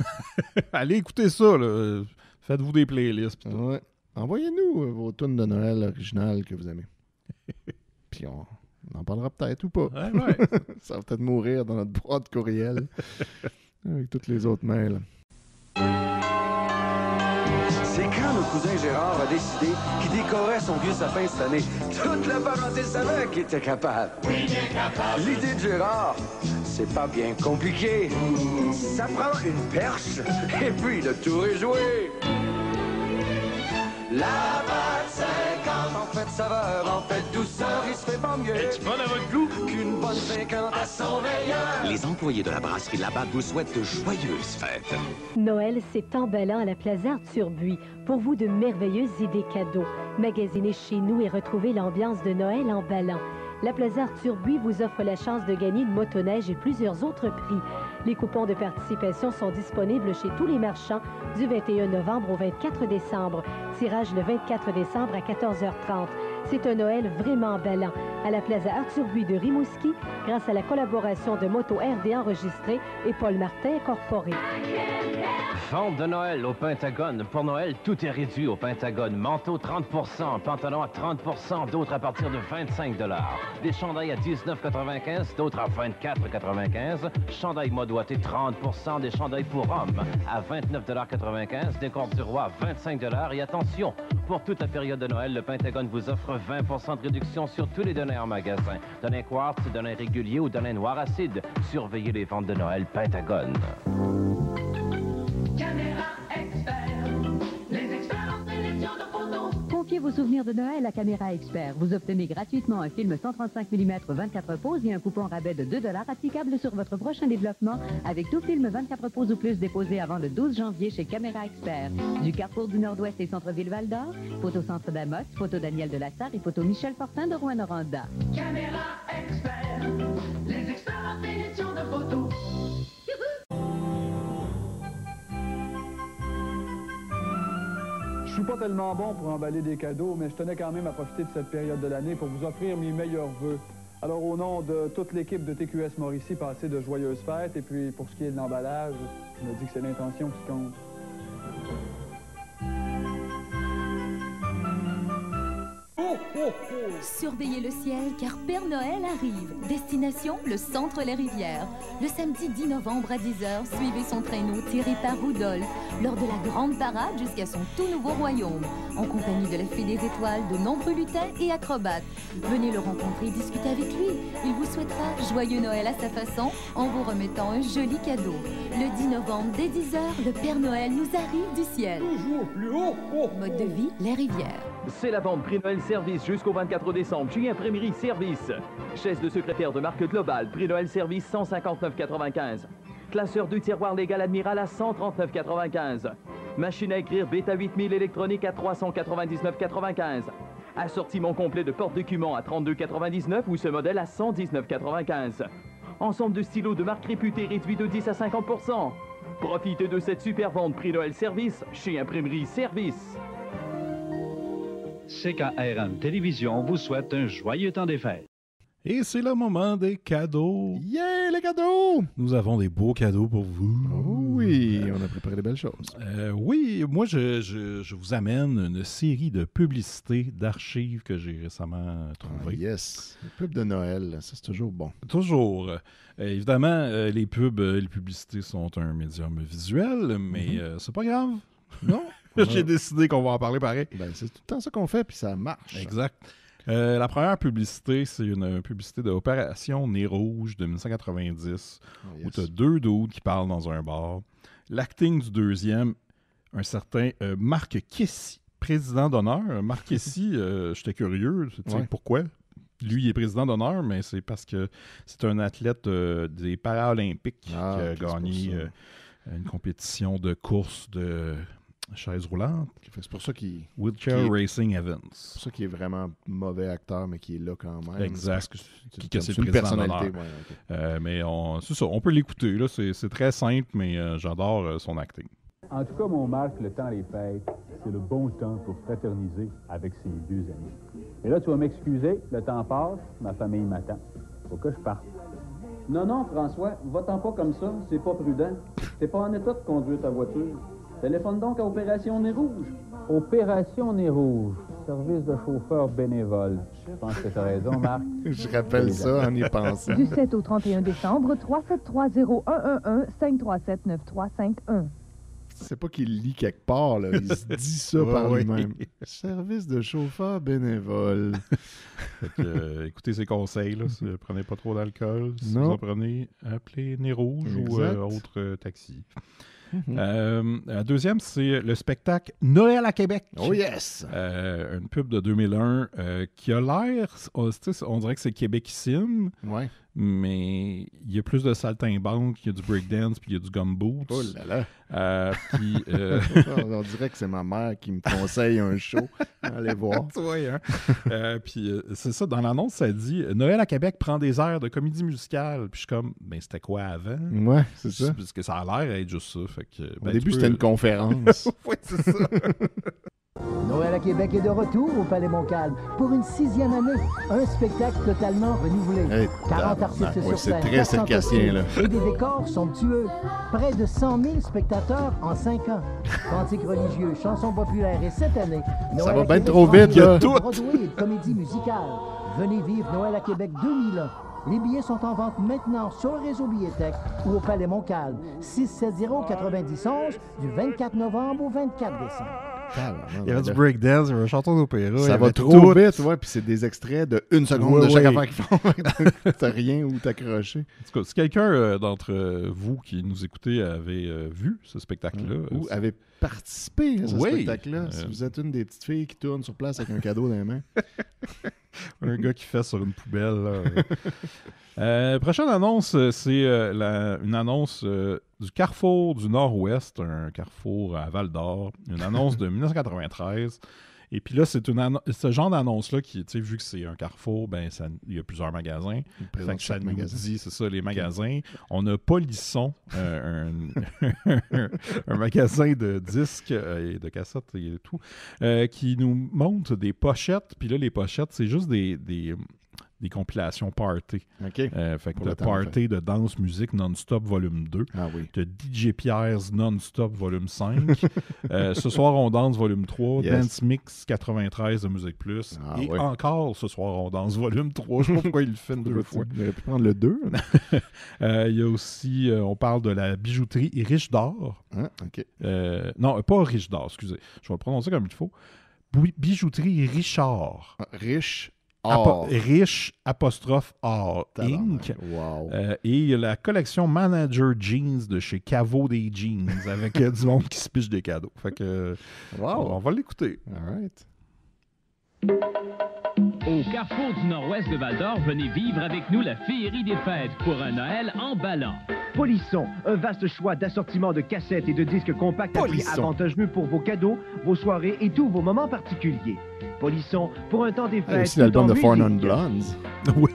Allez écouter ça, là. Faites-vous des playlists. Ouais. Envoyez-nous vos tunes de Noël originales que vous aimez. Puis on en parlera peut-être ou pas. Ouais. Ça va peut-être mourir dans notre boîte courriel avec tous les autres mails. C'est quand le cousin Gérard a décidé qu'il décorait son vieux sapin cette année. Toute la parenté savait qu'il était capable. Oui, bien capable. L'idée de Gérard, c'est pas bien compliqué. Ça prend une perche et puis le tour est joué. La batte 50, en fait saveur, en fait douceur, il se fait pas mieux. Es-tu bonne à votre goût? Qu'une bonne 50 à son meilleur. Les employés de la brasserie La Batte vous souhaitent de joyeuses fêtes. Noël, c'est emballant à la place Arthur-Buis. Pour vous, de merveilleuses idées cadeaux. Magasinez chez nous et retrouvez l'ambiance de Noël emballant. la Plaza Arthur Buis vous offre la chance de gagner une motoneige et plusieurs autres prix. Les coupons de participation sont disponibles chez tous les marchands du 21 novembre au 24 décembre. Tirage le 24 décembre à 14h30. C'est un Noël vraiment bêlant à la Plaza Arthur Buis de Rimouski grâce à la collaboration de Moto RD Enregistré et Paul Martin Incorporé. Vente de Noël au Pentagone. Pour Noël, tout est réduit au Pentagone. Manteau 30%, pantalon à 30%, d'autres à partir de 25 $. Des chandails à 19,95, d'autres à 24,95. Chandail mode ouaté 30%, des chandails pour hommes à 29,95 $, des cordes du roi à 25 $. Et attention, pour toute la période de Noël, le Pentagone vous offre 20% de réduction sur tous les donneurs en magasin. Donneurs quartz, donneurs réguliers ou donneurs noir acide. Surveillez les ventes de Noël Pentagone. Caméra Expert, les experts en sélection de photos. Confiez vos souvenirs de Noël à Caméra Expert. Vous obtenez gratuitement un film 135 mm 24 poses et un coupon rabais de 2 $ applicable sur votre prochain développement avec tout film 24 poses ou plus déposé avant le 12 janvier chez Caméra Expert. Du Carrefour du Nord-Ouest et Centre-Ville Val-d'Or, Photo Centre d'Amos, Photo Daniel de Lassarre et Photo Michel Fortin de Rouyn-Noranda. Caméra Expert, les experts en sélection de photos. Je suis pas tellement bon pour emballer des cadeaux, mais je tenais quand même à profiter de cette période de l'année pour vous offrir mes meilleurs vœux. Alors, au nom de toute l'équipe de TQS Mauricie, passez de joyeuses fêtes. Et puis, pour ce qui est de l'emballage, je me dis que c'est l'intention qui compte. Surveillez le ciel car Père Noël arrive. Destination, le centre Les Rivières. Le samedi 10 novembre à 10h, suivez son traîneau tiré par Rudolph lors de la grande parade jusqu'à son tout nouveau royaume. En compagnie de la Fée des Étoiles, de nombreux lutins et acrobates. Venez le rencontrer et discuter avec lui. Il vous souhaitera joyeux Noël à sa façon en vous remettant un joli cadeau. Le 10 novembre, dès 10h, le Père Noël nous arrive du ciel. Toujours plus haut. Mode de vie, Les Rivières. C'est la vente Prix Noël Service jusqu'au 24 décembre chez Imprimerie Service. Chaise de secrétaire de marque globale, Prix Noël Service 159,95. Classeur du tiroir légal Admiral à 139,95. Machine à écrire Beta 8000 électronique à 399,95. Assortiment complet de porte-documents à 32,99 ou ce modèle à 119,95. Ensemble de stylos de marque réputée réduit de 10 à 50%. Profitez de cette super vente Prix Noël Service chez Imprimerie Service. CKRM Télévision vous souhaite un joyeux temps des fêtes. Et c'est le moment des cadeaux. Yeah, les cadeaux! Nous avons des beaux cadeaux pour vous. Oh oui, on a préparé des belles choses. Oui, moi, je vous amène une série de publicités, d'archives que j'ai récemment trouvées. Yes, les pubs de Noël, ça c'est toujours bon. Toujours. Évidemment, les pubs, les publicités sont un médium visuel, mais c'est pas grave. Non. J'ai décidé qu'on va en parler pareil. Ben, c'est tout le temps ça qu'on fait, puis ça marche. Exact. La première publicité, c'est une publicité de Opération Nez Rouge de 1990, où tu as deux dudes qui parlent dans un bar. L'acting du deuxième, un certain Marc Kessy, président d'honneur. Marc Kessy, j'étais curieux, tu sais pourquoi? Lui, il est président d'honneur, mais c'est parce que c'est un athlète des Paralympiques qui a gagné une compétition de course de chaise roulante. C'est pour ça qu'il... Wheelchair Racing Events. C'est pour ça qu'il est vraiment mauvais acteur, mais qui est là quand même. Exact. C'est une personnalité. Mais c'est ça, on peut l'écouter. Là, c'est très simple, mais j'adore son acting. En tout cas, mon Marc, le temps des fêtes, c'est le bon temps pour fraterniser avec ses deux amis. Et là, tu vas m'excuser, le temps passe, ma famille m'attend. Faut que je parte. Non, François, va-t'en pas comme ça, c'est pas prudent. T'es pas en état de conduire ta voiture. Téléphone donc à Opération Nez Rouge. Opération Nez Rouge, service de chauffeur bénévole. Je pense que t'as raison, Marc. Je rappelle ça en y pensant. Du 7 au 31 décembre, 3730111-537-9351. C'est pas qu'il lit quelque part, là. Il se dit ça par lui-même. Service de chauffeur bénévole. Écoutez ses conseils, là. Prenez pas trop d'alcool. Si vous en prenez, appelez Nez Rouge ou autre taxi. La deuxième, c'est le spectacle Noël à Québec. Oh yes! Une pub de 2001 qui a l'air... On dirait que c'est Québécissime. Ouais. Mais il y a plus de saltimbanque, il y a du breakdance, puis il y a du gumboot. Oh là là! Puis... on dirait que c'est ma mère qui me conseille un show. Allez voir. Ouais, hein? Puis c'est ça, dans l'annonce, ça dit « Noël à Québec prend des airs de comédie musicale. » Puis je suis comme, ben c'était quoi avant? Ouais, c'est ça. Parce que ça a l'air d'être juste ça. Fait que, Au début, c'était une conférence. Oui, c'est ça. Noël à Québec est de retour au Palais Montcalm pour une 6e année. Un spectacle totalement renouvelé. 40 artistes sur scène, c'est très circassien, là. Et des décors somptueux. Près de 100 000 spectateurs en 5 ans. Cantiques religieux, chansons populaires et cette année, Noël ça va bien Québec trop vite, là. Broadway et de comédie musicale. Venez vivre Noël à Québec 2001. Les billets sont en vente maintenant sur le réseau Billetech ou au Palais Montcalm. 670-9011 du 24 novembre au 24 décembre. Il y avait du breakdance, il y avait un chanson d'opéra. Ça va trop vite, ouais, puis c'est des extraits de 1 seconde de chaque affaire qu'ils font. T'as rien où t'accrocher. En tout cas, si quelqu'un d'entre vous qui nous écoutez avait vu ce spectacle-là... Ou avait participé à ce spectacle-là, si vous êtes une des petites filles qui tourne sur place avec un cadeau dans les mains. Un gars qui fait sur une poubelle. Prochaine annonce, c'est une annonce du Carrefour du Nord-Ouest, un carrefour à Val-d'Or, une annonce de 1993. Et puis là, c'est ce genre d'annonce-là qui, tu sais, vu que c'est un carrefour, ben il y a plusieurs magasins. Fait que ça nous dit, c'est ça, les magasins. On a Polisson, un magasin de disques et de cassettes et tout, qui nous montre des pochettes. Puis là, les pochettes, c'est juste des compilations party. OK. Fait que le party de danse musique non-stop volume 2. Ah oui. De DJ Pierre's non-stop volume 5. Ce soir, on danse volume 3. Yes. Dance Mix 93 de Musique Plus. Ah, et ouais. encore, ce soir, on danse volume 3. Je sais pas pourquoi il le fait 2 fois. Il aurait pu prendre le 2. Il y a aussi, on parle de la bijouterie Riche d'Or. Ah, OK. Non, pas Riche d'Or, excusez. Je vais le prononcer comme il faut. Bijouterie Richard. Riche Riche apostrophe or Inc. Wow. Et il y a la collection Manager Jeans de chez Caveau des Jeans avec du monde qui se piche des cadeaux. Fait que on va l'écouter. All right. Au Carrefour du Nord-Ouest de Val-d'Or, venez vivre avec nous la féerie des fêtes pour un Noël emballant. Polisson, un vaste choix d'assortiment de cassettes et de disques compacts à prix avantageux pour vos cadeaux, vos soirées et tous vos moments particuliers. Polisson, pour un temps des fêtes... Il y a aussi l'album de Four Non Blondes. Oui.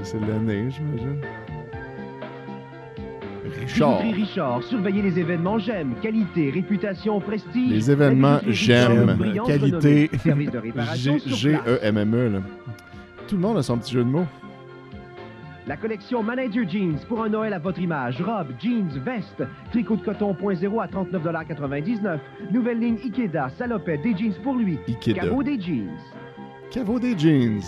C'est l'année, j'imagine. Bijouterie Richard, surveillez les événements j'aime, qualité, réputation, prestige. Les événements j'aime, qualité, service de réparation sur place. G-E-M-M-E. Là. Tout le monde a son petit jeu de mots. La collection Manager Jeans pour un Noël à votre image. Robes, jeans, vestes, tricot de coton .0 à 39,99 $. Nouvelle ligne Ikeda, salopette, des jeans pour lui. Ikeda. Caveau des jeans. Caveau des jeans.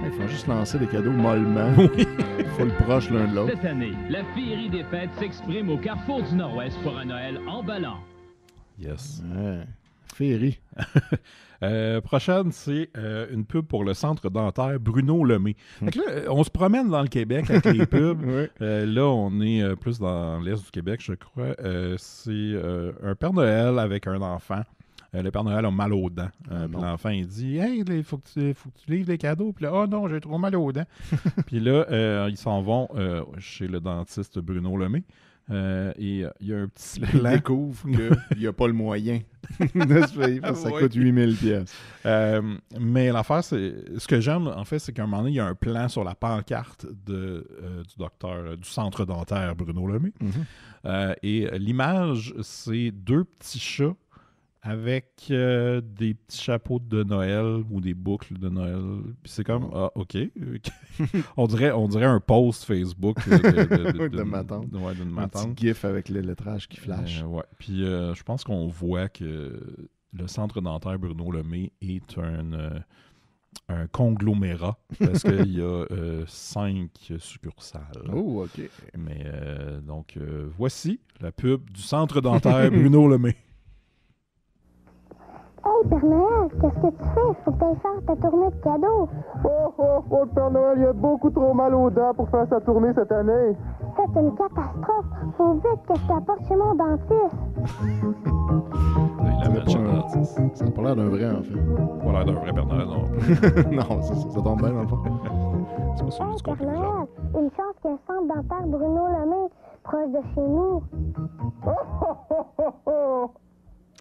Il faut juste lancer des cadeaux mollement. Oui. Il faut le proche l'un de l'autre. Cette année, la féerie des fêtes s'exprime au Carrefour du Nord-Ouest pour un Noël emballant. Yes. Ouais. Féerie. Prochaine, c'est une pub pour le centre dentaire Bruno Lemay. Fait que là, on se promène dans le Québec avec les pubs. Oui. Là, on est plus dans l'est du Québec, je crois. C'est un Père Noël avec un enfant. Le Père Noël a mal aux dents. L'enfant, il dit « Hey, il faut que tu livres les cadeaux. » Puis là, « Oh non, j'ai trop mal aux dents. » Puis là, ils s'en vont chez le dentiste Bruno Lemay. Et il y a un petit plan. Il découvre qu'il n'y a pas le moyen. Ça coûte 8000 pièces. Mais l'affaire, c'est ce que j'aime, en fait, c'est qu'à un moment donné, il y a un plan sur la pancarte du docteur du centre dentaire Bruno Lemay. Mm-hmm. Et l'image, c'est 2 petits chats avec des petits chapeaux de Noël ou des boucles de Noël. Puis c'est comme, OK. on dirait un post Facebook de ma tante. Ouais, d'une ma tante. Un petit gif avec le lettrage qui flash. Ouais. Puis je pense qu'on voit que le centre dentaire Bruno Lemay est un conglomérat parce qu'il y a 5 succursales. Oh, OK. Mais donc, voici la pub du centre dentaire Bruno Lemay. Hey, Père Noël, qu'est-ce que tu fais? Faut que t'ailles faire ta tournée de cadeaux. Oh, le Père Noël, il a beaucoup trop mal aux dents pour faire sa tournée cette année. C'est une catastrophe. Faut vite que je t'apporte chez mon dentiste. Ça n'a pas l'air d'un vrai, en fait. Pas l'air d'un vrai Père Noël, non. Non, ça tombe bien, dans le fond. C'est pas celui du Père Noël, une chance qu'il y ait un centre dentaire Bruno Lemay proche de chez nous.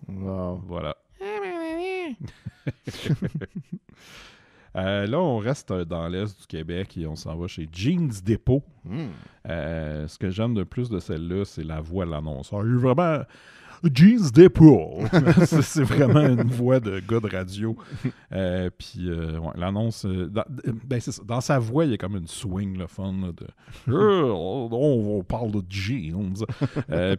Wow. Voilà. Là, on reste dans l'est du Québec et on s'en va chez Jeans Depot. Ce que j'aime de plus de celle-là, c'est la voix de l'annonceur. Il est vraiment Jeans Depot. c'est vraiment une voix de gars de radio. Puis, ouais, l'annonce, c'est ça. Dans sa voix, il y a comme une swing, le fun là, de on parle de jeans.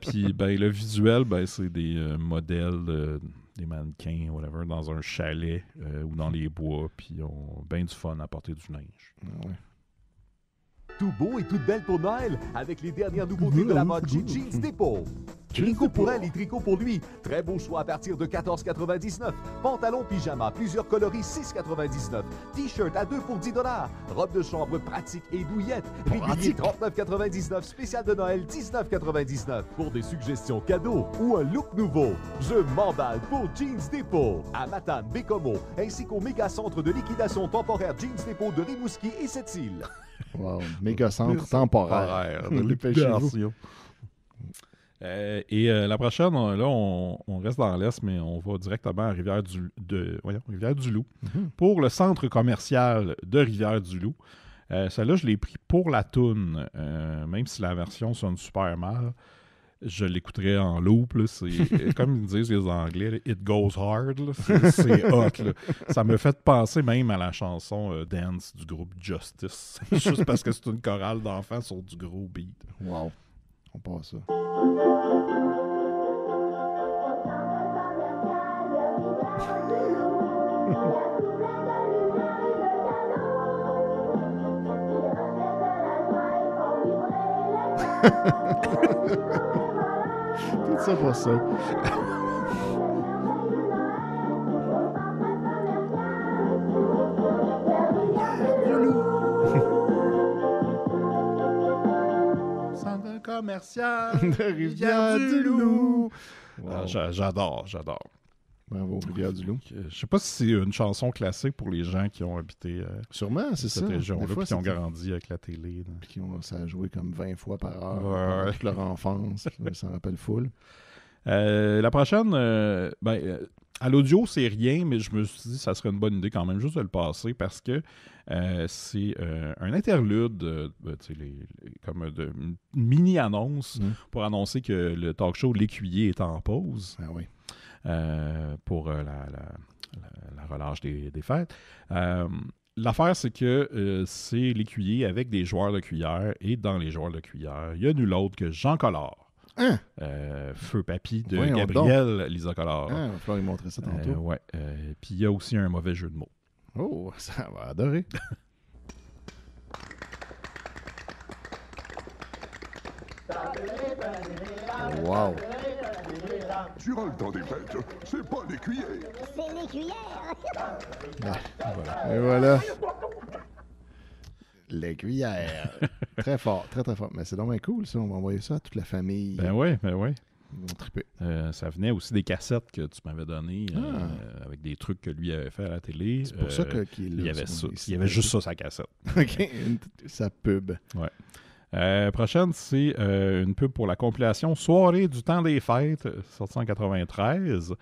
Puis, le visuel, c'est des modèles. Des mannequins, whatever, dans un chalet ou dans les bois, puis ils ont bien du fun à porter du linge. Ouais. Tout beau et toute belle pour Noël, avec les dernières nouveautés de la mode chez Jeans Depot. Tricot pour elle et tricot pour lui. Très beau choix à partir de 14,99. Pantalon pyjama, plusieurs coloris, 6,99. T-shirt à 2 pour 10 $. Robe de chambre pratique et douillette. Régulier, 39,99. Spécial de Noël, 19,99. Pour des suggestions cadeaux ou un look nouveau, je m'emballe pour Jeans Depot. À Matane, Bécomo, ainsi qu'au méga centre de liquidation temporaire Jeans Depot de Rimouski et Sept-Îles. Wow, méga centre temporaire de liquidation. La prochaine, là, on reste dans l'Est, mais on va directement à Rivière-du-Loup pour le centre commercial de Rivière-du-Loup. Celle-là, je l'ai pris pour la toune, même si la version sonne super mal. Je l'écouterais en loop. Là, c'est, comme ils disent les Anglais, là, it goes hard. Là, c'est hot. Là. Ça me fait penser même à la chanson Dance du groupe Justice. Juste parce que c'est une chorale d'enfants sur du gros beat. Wow. On passe ça. Tout ça pour ça. Centre commercial de Rivière-du-Loup. Wow. J'adore. Bravo, Rivière-du-Loup. Je sais pas si c'est une chanson classique pour les gens qui ont habité sûrement, c'est cette ça. région-là, puis qui ont grandi avec la télé. Puis ça a joué comme 20 fois par heure toute leur enfance. Ça en rappelle full. La prochaine, à l'audio, c'est rien, mais je me suis dit que ça serait une bonne idée quand même juste de le passer parce que c'est un interlude, comme une mini-annonce pour annoncer que le talk show L'Écuyer est en pause. Ah oui. Pour la relâche des fêtes. L'affaire, c'est que c'est l'écuyer avec des joueurs de cuillère, et dans les joueurs de cuillère, il y a nul autre que Jean Collard. Hein? Feu papy de Voyons Gabriel Lisa Collard. Il va falloir lui montrer ça tantôt. Ouais. Puis il y a aussi un mauvais jeu de mots. Oh, ça va adorer. Wow. Durant le temps des fêtes, c'est pas l'écuyer. C'est l'écuyère. Voilà. Et voilà. L'écuyère. Très fort, très très fort. Mais c'est donc bien cool ça, on va envoyer ça à toute la famille. Ben oui. Ils vont triper. Ça venait aussi des cassettes que tu m'avais données avec des trucs que lui avait fait à la télé. C'est pour ça qu'il y avait ça. Il y avait juste ça, sa cassette. OK. Sa pub. Ouais. Prochaine, c'est une pub pour la compilation Soirée du temps des fêtes, sortie en 93,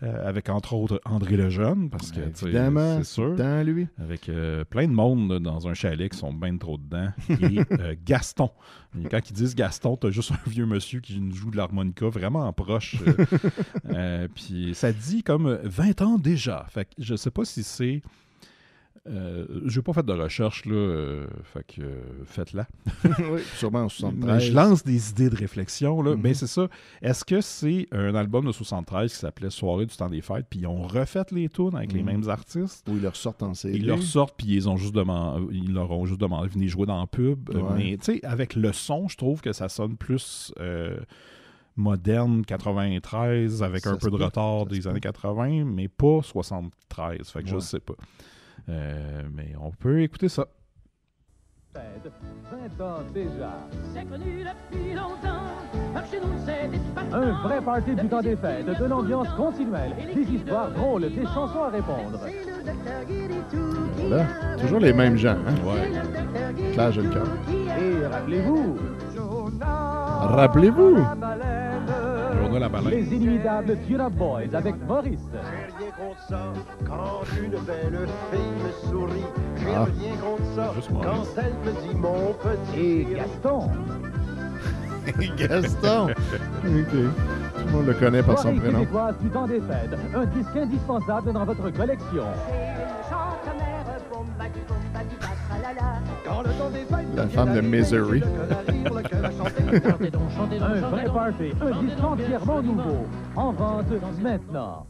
avec entre autres André Lejeune, parce que évidemment, c'est sûr, dans lui. avec plein de monde dans un chalet qui sont bien trop dedans, et Gaston. Et quand ils disent Gaston, t'as juste un vieux monsieur qui nous joue de l'harmonica vraiment proche. Puis ça dit comme 20 ans déjà. Fait que je sais pas si c'est... j'ai pas fait de recherche, là, fait que faites-la. Oui, sûrement en 73. Mais je lance des idées de réflexion, là. Ben c'est ça. Est-ce que c'est un album de 73 qui s'appelait Soirée du temps des fêtes, puis ils ont refait les tunes avec les mêmes artistes? Ou ils leur sortent en CD. Ils leur sortent, puis ils leur ont juste demandé de venir jouer dans la pub. Ouais. Mais tu sais, avec le son, je trouve que ça sonne plus... moderne 93 avec un peu de retard des années 80, mais pas 73. Fait que je sais pas. Mais on peut écouter ça. 20 ans déjà. C'est connu depuis longtemps. Chez nous, c'est des Un vrai party du temps des fêtes, de l'ambiance continuelle, des histoires drôles, des chansons à répondre. Voilà. Toujours les mêmes gens, hein? Ouais. Clash le cœur. Et rappelez-vous... Rappelez-vous! Journal la baleine. Les inimitables Tune-Up Boys avec Maurice. J'ai rien contre ça quand une belle fille me sourit. J'ai rien contre ça quand elle me dit mon petit. Et Gaston. Gaston! OK. Tout le monde le connaît par son prénom. Québécoise du temps des fêtes. Un disque indispensable dans votre collection. La femme de Misery. Un vrai party, un disque entièrement nouveau. En vente maintenant.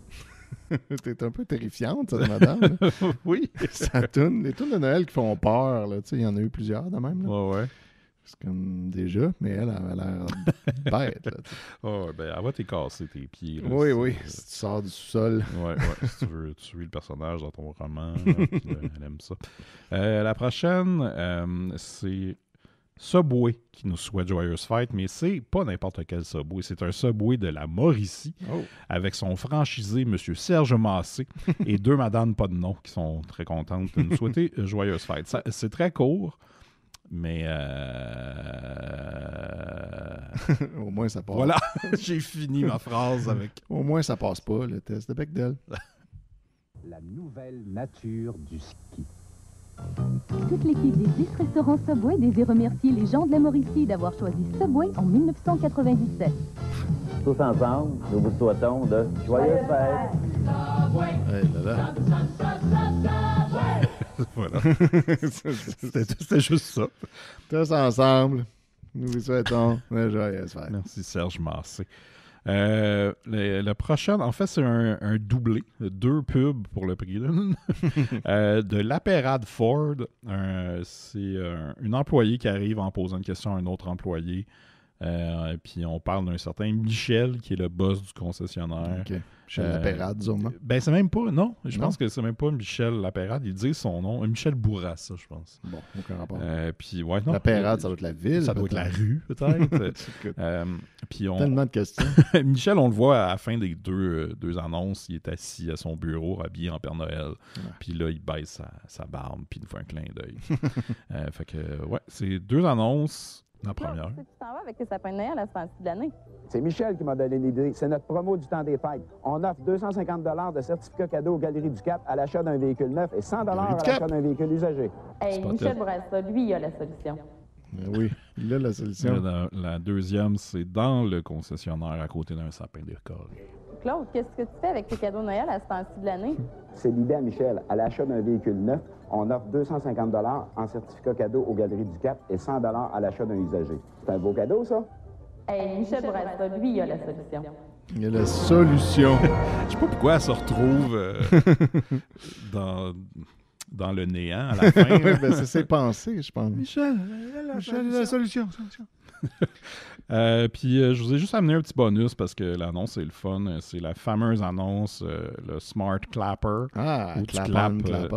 T'es un peu terrifiante, cette madame. Oui. Ça tourne. Les tunes de Noël qui font peur, là. Tu sais, il y en a eu plusieurs de même. Là. Ouais. C'est comme déjà, mais elle a l'air bête. Là, ben, elle va te casser tes pieds. Là, oui. Si tu sors du sous-sol. Ouais. Si tu veux tuer le personnage dans ton roman, là, elle aime ça. La prochaine, c'est Subway qui nous souhaite Joyeuse Fête, mais c'est pas n'importe quel Subway. C'est un Subway de la Mauricie avec son franchisé, M. Serge Massé, et deux madames pas de nom qui sont très contentes de nous souhaiter Joyeuse Fête. C'est très court. Mais au moins ça passe. Voilà, j'ai fini ma phrase avec. Au moins ça passe pas le test de Bechdel. La nouvelle nature du ski. Toute l'équipe des 10 restaurants Subway désire remercier les gens de la Mauricie d'avoir choisi Subway en 1997. Tous ensemble, nous vous souhaitons de joyeuses fêtes. Voilà. C'était juste ça. Tous ensemble, nous vous souhaitons de joyeuses fêtes. Merci Serge Massé. Le prochain, en fait, c'est un doublé, 2 pubs pour le prix de l'Apérade Ford. C'est une employée qui arrive en posant une question à un autre employé. Puis on parle d'un certain Michel qui est le boss du concessionnaire. Okay. Michel Lapérade, sûrement. Ben, c'est même pas, non. Je pense que c'est même pas Michel Lapérade. Il dit son nom. Michel Bourassa, je pense. Bon, aucun rapport. Puis, ouais, non. Lapérade, ça doit être la ville. Ça doit être la rue, peut-être. Tellement de questions. Michel, on le voit à la fin des deux annonces. Il est assis à son bureau, habillé en Père Noël. Ouais. Puis là, il baisse sa barbe, puis il nous fait un clin d'œil. Fait que, ouais, c'est 2 annonces. La première. Tu t'en vas avec tes sapins de Noël à ce temps-ci de l'année? C'est Michel qui m'a donné l'idée. C'est notre promo du temps des fêtes. On offre 250 $ de certificat cadeau aux Galeries du Cap à l'achat d'un véhicule neuf et 100 $ à l'achat d'un véhicule usagé. Hey, Michel Bourassa, lui, il a la solution. Oui, il a la solution. La deuxième, c'est dans le concessionnaire à côté d'un sapin d'école. Claude, qu'est-ce que tu fais avec tes cadeaux de Noël à ce temps-ci de l'année? C'est l'idée à Michel. À l'achat d'un véhicule neuf, on offre 250 $ en certificat cadeau aux Galeries du Cap et 100 $ à l'achat d'un usagé. C'est un beau cadeau, ça? Hey, Michel Bourassa, lui, il a la solution. Il y a la solution. Je sais pas pourquoi elle se retrouve dans le néant à la fin. Oui, ben c'est ses pensées, je pense. Michel, la solution. Puis je vous ai juste amené un petit bonus parce que l'annonce est le fun. C'est la fameuse annonce, le Smart Clapper. Où tu clap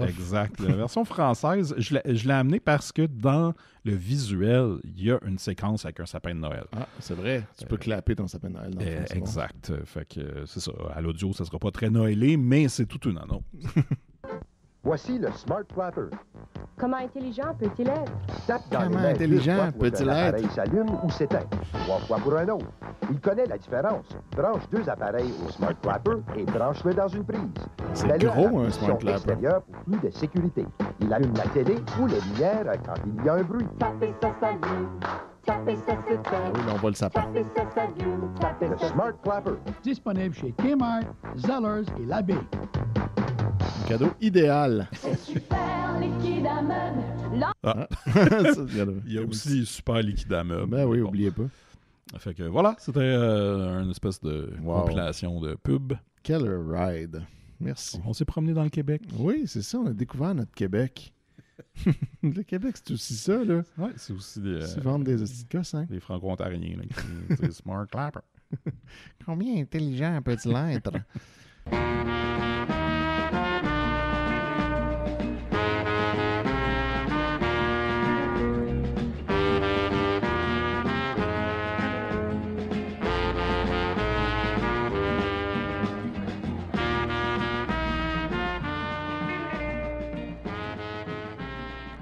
exact. La version française, je l'ai amené parce que dans le visuel, il y a une séquence avec un sapin de Noël. Ah, c'est vrai. Tu peux clapper ton sapin de Noël. Dans le fond, exact. Bon. Fait que c'est ça. À l'audio, ça sera pas très noëlé, mais c'est toute une annonce. Voici le Smart Clapper. Comment intelligent peut-il être? Tape dans Comment intelligent peut-il être? L'appareil s'allume ou s'éteint. 3 fois pour un autre. Il connaît la différence. Branche 2 appareils au Smart Clapper et branche-le dans une prise. C'est gros, un Smart Clapper. Pour plus de sécurité. Il allume la télé ou les lumières quand il y a un bruit. Taper, ça s'allume. Taper, ça s'éteint. Oui, on voit le sapin. Taper, ça s'allume. Taper, le Smart Clapper. Disponible chez Kmart, Zellers et Labé. Un cadeau idéal. C'est super liquide à meubles. Il y a aussi les super liquides à meubles. Ben oui, oubliez pas. Fait que voilà, c'était une espèce de compilation de pub. Quel ride. Merci. On s'est promené dans le Québec. Oui, c'est ça, on a découvert notre Québec. Le Québec, c'est aussi ça, là. Oui, c'est aussi des... C'est vendre des cossins. Des franco-ontariens, là, qui disent Smart Clapper. Combien intelligent peut-il être?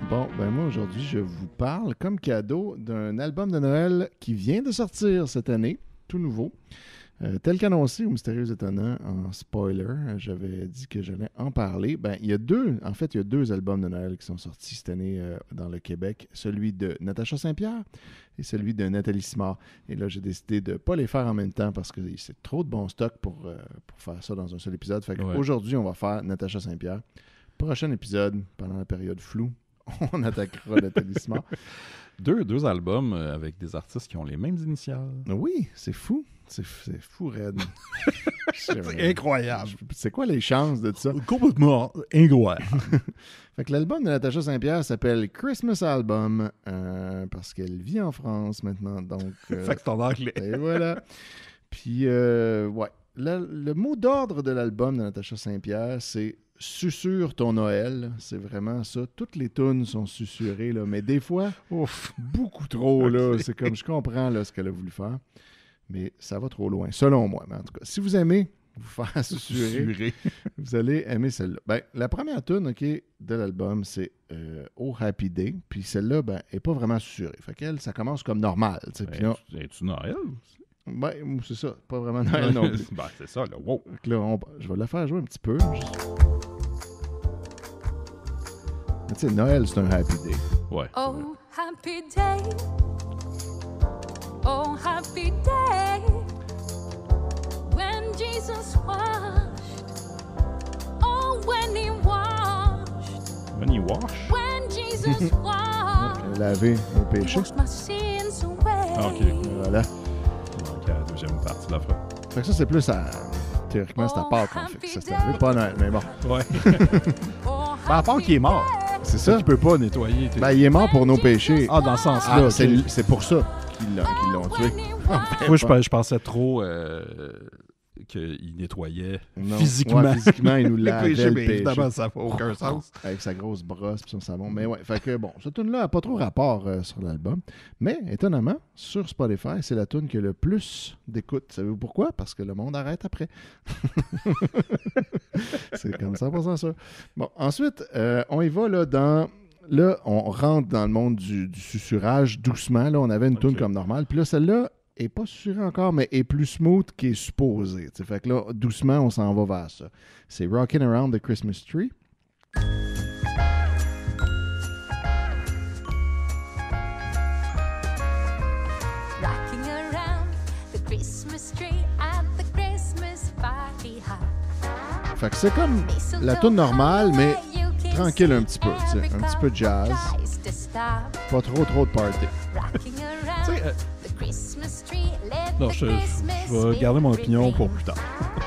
Bon, ben moi, aujourd'hui, je vous parle comme cadeau d'un album de Noël qui vient de sortir cette année, tout nouveau. Tel qu'annoncé au Mystérieux Étonnant, en spoiler, j'avais dit que j'allais en parler. Ben, il y a deux albums de Noël qui sont sortis cette année dans le Québec. Celui de Natacha Saint-Pierre et celui de Nathalie Simard. Et là, j'ai décidé de ne pas les faire en même temps parce que c'est trop de bon stock pour faire ça dans un seul épisode. Fait qu'aujourd'hui, on va faire Natacha Saint-Pierre. Prochain épisode, pendant la période floue, on attaquera Nathalie Simard. Deux albums avec des artistes qui ont les mêmes initiales. Oui, c'est fou. C'est fou, raide. C'est incroyable. C'est quoi les chances de ça? Complètement incroyable. Fait que l'album de Natacha Saint-Pierre s'appelle Christmas Album parce qu'elle vit en France maintenant. Donc, fait que c'est en anglais. Et voilà. Puis, ouais. Le mot d'ordre de l'album de Natacha Saint-Pierre, c'est « Susurre ton Noël ». C'est vraiment ça. Toutes les tunes sont susurrées, là, mais des fois, beaucoup trop. Là. C'est comme, je comprends là, ce qu'elle a voulu faire, mais ça va trop loin, selon moi. Mais en tout cas, si vous aimez vous faire susurrer, vous allez aimer celle-là. Ben, la première tune de l'album, c'est Oh Happy Day. Puis celle-là, ben, elle n'est pas vraiment susurrée. Fait qu'elle, ça commence comme normal. Es-tu Noël? Ben, c'est ça. Pas vraiment Noël non plus. Ben, c'est ça, là. Wow. Là, je vais la faire jouer un petit peu. Tu sais, Noël, c'est un happy day. Ouais. Oh, happy day. Oh, happy day. When Jesus washed. Oh, when he washed. When he washed? When Jesus washed. Laver au péché. Washed my sins away. OK. Voilà. Donc, la deuxième partie de la phrase. Fait que ça, c'est plus à... Théoriquement, c'est à Pâques qu'on fait que ça. C'est arrivé pas Noël, mais bon. Ouais. Ben, à Pâques, il est mort. C'est ça. Tu peux pas nettoyer. Ben, il est mort pour nos péchés. Ah, dans ce sens-là. Ah, c'est pour ça qu'ils l'ont tué. Moi, je pensais trop qu'il nettoyait physiquement. Ouais, physiquement, il nous lavait le péché. Évidemment, ça n'a aucun sens. Avec sa grosse brosse et son savon. Mais ouais, fait que bon, cette tune-là n'a pas trop rapport sur l'album. Mais, étonnamment, sur Spotify, c'est la tune qui a le plus d'écoute. Savez-vous pourquoi? Parce que le monde arrête après. C'est comme 100% ça. Bon, ensuite, on y va là dans... Là, on rentre dans le monde du susurrage doucement. Là, on avait une tune comme normale. Puis là, celle-là n'est pas susurrée encore, mais est plus smooth qu'est supposée. T'sais. Fait que là, doucement, on s'en va vers ça. C'est Rockin' Around the Christmas Tree. Rocking around the Christmas tree at the Christmas party hop. Fait que c'est comme la tune normale, mais tranquille un petit peu. Un petit peu de jazz. Pas trop de party. Non, je vais garder mon opinion pour plus tard.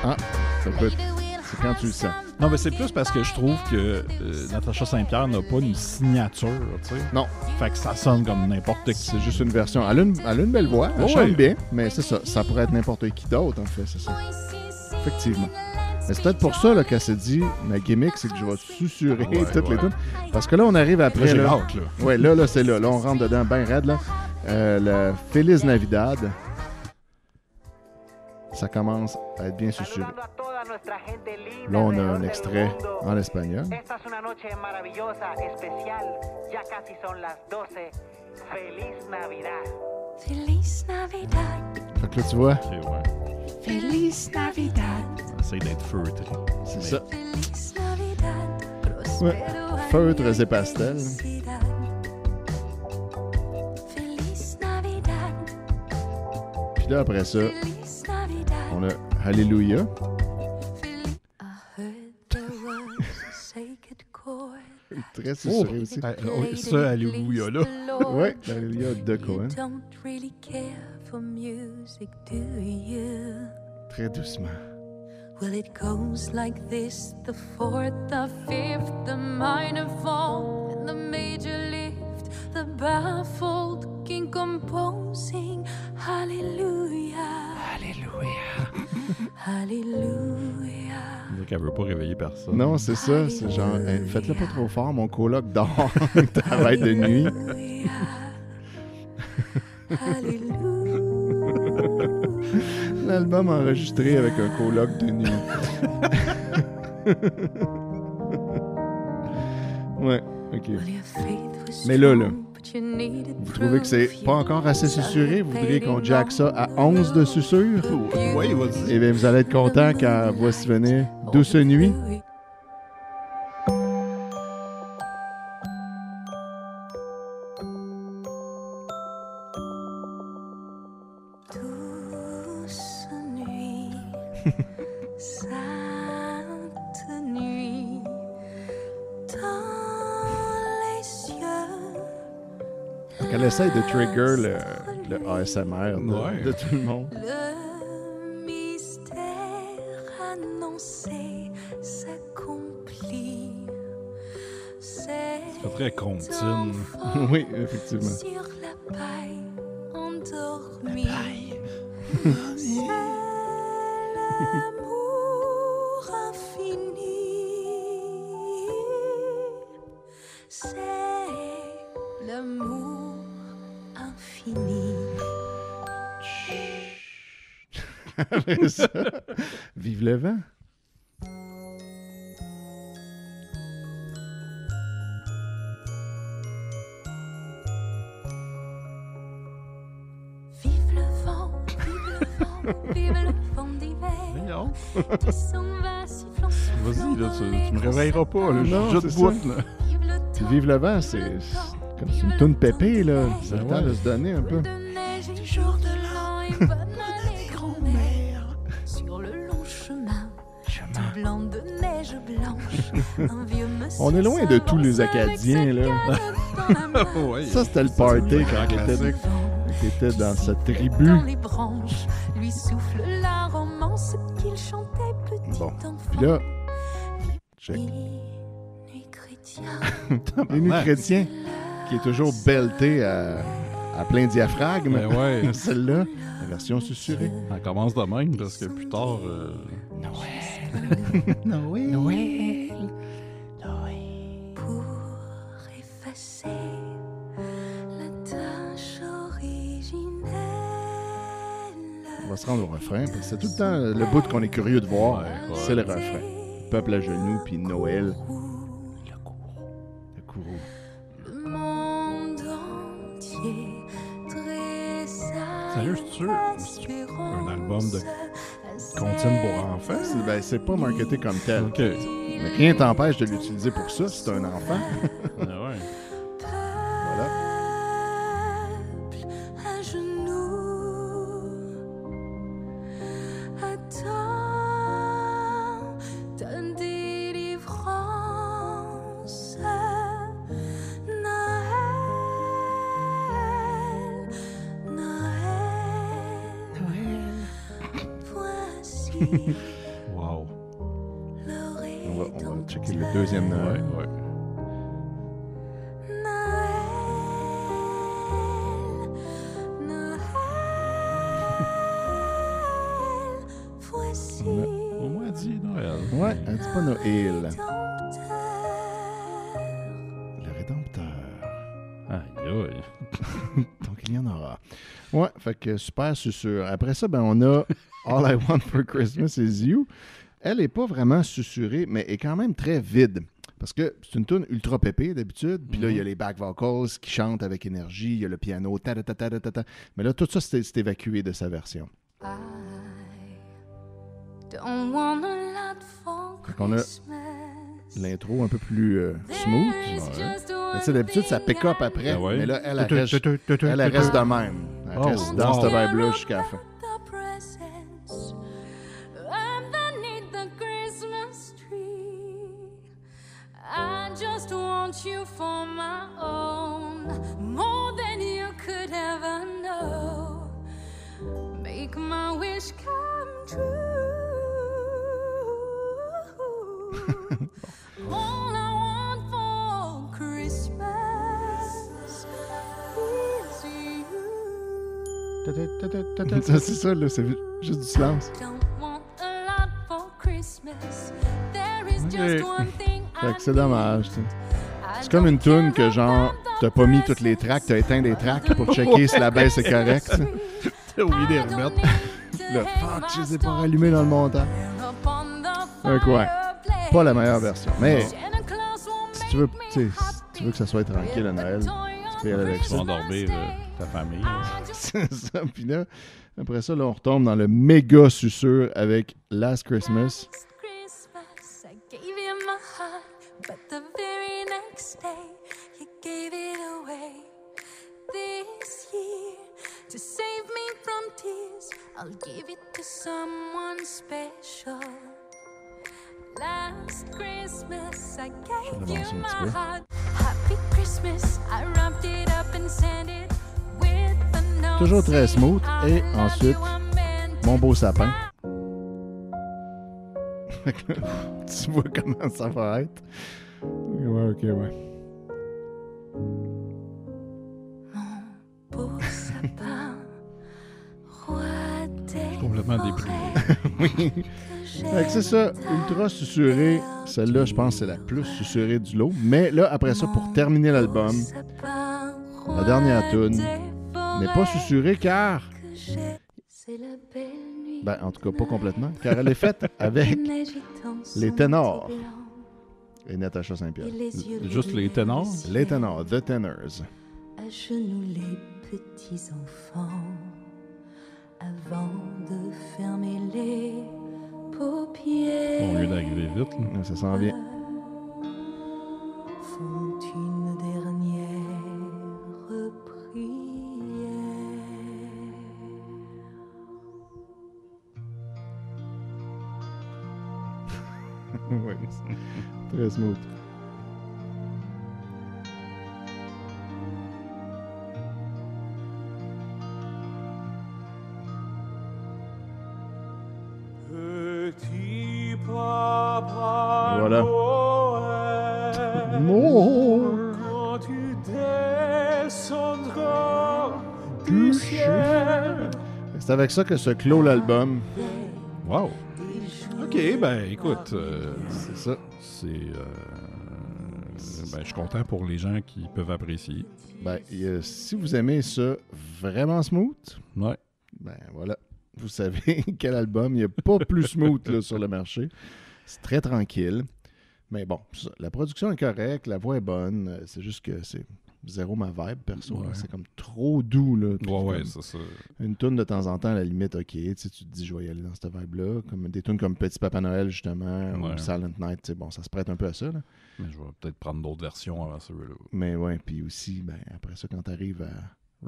Ah, ça peut être... C'est quand tu le sens. Non, mais c'est plus parce que je trouve que Natacha Saint-Pierre n'a pas une signature, tu sais. Non. Fait que ça sonne comme n'importe qui. C'est juste une version. Elle a une belle voix. Elle chante bien, mais c'est ça. Ça pourrait être n'importe qui d'autre, en fait, c'est ça. Effectivement. Mais c'est peut-être pour ça là, qu'elle s'est dit, ma gimmick, c'est que je vais susurrer toutes les tunes. Parce que là, on arrive après. Là, j'ai hâte, là. Ouais, là, c'est là. Là, on rentre dedans, ben raide, là. Le Feliz Navidad. Ça commence à être bien susurré. Là, on a un extrait en espagnol. Feliz Navidad. Fait que là, tu vois. Okay, ouais. Feliz Navidad. Essaye d'être feutré. C'est ça. Feliz Navidad. Ouais. Feutres et pastels. Feliz Navidad. Puis là, après ça, on a Alléluia. Très susurré aussi. Ça, Alléluia, là. Oui, Alléluia de Cohen. Très doucement. Well, it goes like this: the fourth, the fifth, the minor fall, and the major lift, the baffled king composing. Hallelujah. Hallelujah. Alléluia. C'est qu'elle veut pas réveiller personne. Non, c'est ça. C'est genre, faites-le pas trop fort, mon coloc dort. Il travaille de nuit. L'album enregistré avec un coloc de nuit. Ouais, ok. Mais là, vous trouvez que c'est pas encore assez susurré? Vous voudriez qu'on jack ça à 11 de susurre? Oui, vas-y. Eh bien, vous allez être content quand voici venir Douce Nuit. Douce nuit, sainte nuit, dans les cieux. Elle essaie de trigger le ASMR de tout le monde. Le mystère annoncé s'accomplit. C'est très comptine. Oui, effectivement. Sur la paille endormie. C'est l'amour infini. C'est l'amour infini. Avec ça, vive le vent. Vive le vent, vive le vent d'hiver. Qui s'en va sifflant sur Vas-y, là, tu me réveilleras pas. Là, Non, je c'est te boite, ça. là. Puis vive le vent, c'est comme c'est une toune pépée, là. C'est le temps de se donner un peu. neige et jour de l'an et bonne année grand-mère. Sur le long chemin, tout blanc de neige blanche. Un vieux monsieur. On est loin de tous les Acadiens, là. Ouais, Ça, c'était le party quand il était dans cette tribu. Dans les branches, lui souffle la romance qu'il chantait petit Bon, enfant. puis là, check. Nuit chrétien. Les nuits chrétiens, qui est toujours belté à plein diaphragme. Ben ouais. Celle-là, la version susurrée. Elle commence de même parce que plus tard. Noël. Noël. Pour effacer la tâche originelle. On va se rendre au refrain, parce que c'est tout le temps le bout qu'on est curieux de voir. C'est le refrain. Peuple à genoux, puis Noël. Le courroux. Le monde entier tressaille. Sérieux, c'est sûr? Un album de comptine pour enfants? C'est pas marketé comme tel. OK. Mais rien t'empêche de l'utiliser pour ça si t'es un enfant. Ah ouais. Voilà. À genoux, attends ta délivrance. Noël, voici. Wow. On va checker le deuxième Noël. Ouais. Voici. Au moins dit Noël. Ouais, elle dit pas Noël. Le Rédempteur. Aïe aïe. Donc il y en aura. Ouais, fait que super susurre. Après ça, ben on a All I Want for Christmas Is You. Elle est pas vraiment susurrée, mais est quand même très vide. Parce que c'est une tune ultra pépée d'habitude. Puis là, il y a les back vocals qui chantent avec énergie. Il y a le piano. Ta-ta-ta-ta-ta-ta. Mais là, tout ça, c'est évacué de sa version. Don't want a lot for Fait qu'on a Christmas. l'intro un peu plus smooth. Mais tu sais, d'habitude, ça pick up après. Ah ouais. Mais là, elle reste de même. Elle reste dans cette vibe-là jusqu'à la fin. The presents underneath the Christmas tree. I just want you for my own, more than you could ever know. Make my wish come true. All I want for Christmas is you. C'est ça, là, c'est juste du silence. Fait que c'est dommage, tu sais. C'est comme une toune que genre, t'as pas mis toutes les tracks, t'as éteint des tracks pour checker si la baisse est correcte. T'as oublié de les remettre. Le fuck, je les ai pas rallumés dans le montant. Donc ouais, pas la meilleure version. Mais si tu veux, si tu veux que ça soit tranquille à Noël, tu peux y aller avec ça. Endormir ta famille. C'est ça. Puis là, après ça, là, on retombe dans le méga susurre avec Last Christmas. But the very next day, you gave it away. This year, to save me from tears, I'll give it to someone special. Last Christmas, I gave you my heart. Happy Christmas, I wrapped it up and sent it with a note. Toujours très smooth. Et ensuite, Mon beau sapin. Tu vois comment ça va être. Ouais, ok, ouais. Beau sapin, roi des complètement déprimé. Oui. Fait que c'est ça, ultra susurré. Celle-là, je pense, c'est la plus susurrée du lot. Mais là, après ça, pour terminer l'album, la dernière tune n'est pas susurrée car... Ben, en tout cas, pas complètement. Car elle est faite avec les ténors. Et Natacha Saint-Pierre. Juste les ténors? Les ténors, The Tenors. À genoux les petits enfants, avant de fermer les paupières. Au lieu d'arriver vite, là. Ça s'en vient. Font une dernière prière. Oui, très smooth. Petit papa Voilà. Noël, quand tu descendras du ciel. C'est avec ça que se clôt l'album. Wow! OK, ben écoute, c'est ça. Je suis content pour les gens qui peuvent apprécier. Ben, si vous aimez ça vraiment smooth, ouais. Ben voilà, vous savez quel album. Il n'y a pas plus smooth là, sur le marché. C'est très tranquille. Mais bon, la production est correcte, la voix est bonne. C'est juste que c'est zéro ma vibe, perso. Ouais. C'est comme trop doux. Là, Ouais, c'est ça. Une toune de temps en temps, à la limite, ok, tu te dis, je vais y aller dans cette vibe-là. Comme des tunes comme Petit Papa Noël, justement, ou Silent Night, bon, ça se prête un peu à ça. Là. Mais je vais peut-être prendre d'autres versions avant ça. Mais ouais, puis aussi, ben, après ça, quand t'arrives à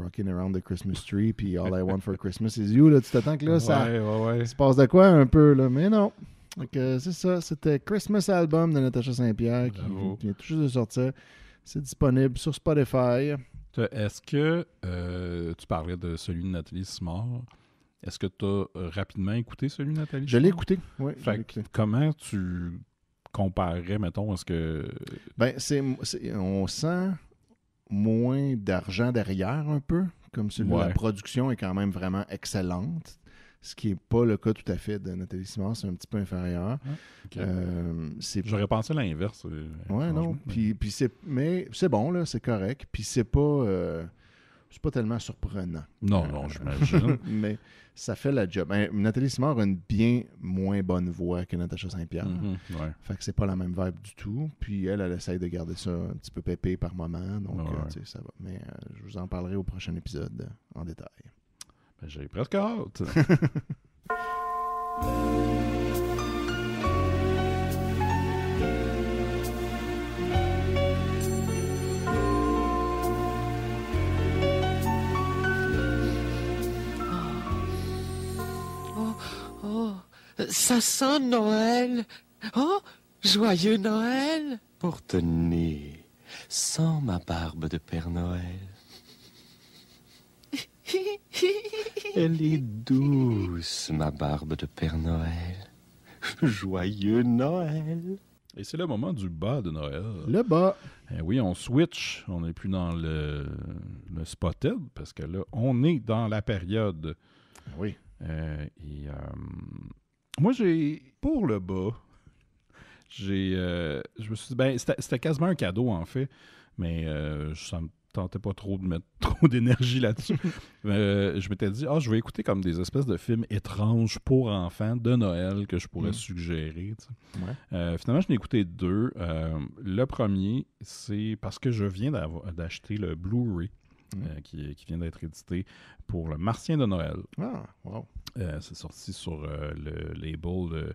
Rockin' Around the Christmas Tree, puis All I Want for Christmas is You, là, tu t'attends que là, ça se passe de quoi un peu, là, mais non. Donc, c'est ça, c'était Christmas Album de Natacha Saint-Pierre qui vient tout juste de sortir. C'est disponible sur Spotify. Est-ce que tu parlais de celui de Nathalie Simard? Est-ce que tu as rapidement écouté celui de Nathalie Simard? Je l'ai écouté, oui. Comment tu comparerais, mettons, est-ce que... Ben, on sent moins d'argent derrière un peu, comme celui-là. La production est quand même vraiment excellente. Ce qui n'est pas le cas tout à fait de Nathalie Simard, c'est un petit peu inférieur. Okay. J'aurais pensé à l'inverse. Ouais, non. Puis mais c'est bon, là, c'est correct. Puis c'est pas tellement surprenant. Non, j'imagine. Mais ça fait la job. Nathalie Simard a une bien moins bonne voix que Natacha Saint-Pierre. Ouais. Fait que c'est pas la même vibe du tout. Puis elle essaye de garder ça un petit peu pépé par moment. Donc, ça va. Mais je vous en parlerai au prochain épisode en détail. Ben, j'ai presque hâte. Ça sent Noël. Oh, joyeux Noël. Pour te nez, sans ma barbe de Père Noël. Elle est douce, ma barbe de Père Noël. Joyeux Noël. Et c'est le moment du bas de Noël. Le bas. Oui, on switch. On n'est plus dans le spotted parce que là, on est dans la période. Oui. Moi, pour le bas, je me suis dit, c'était quasiment un cadeau en fait, mais ça me tentais pas trop de mettre trop d'énergie là-dessus. Je m'étais dit, je vais écouter comme des espèces de films étranges pour enfants de Noël que je pourrais suggérer. Ouais. Finalement, je n'ai écouté 2. Le premier, c'est parce que je viens d'acheter le Blu-ray qui vient d'être édité pour le Martien de Noël. Ah, wow. C'est sorti sur le label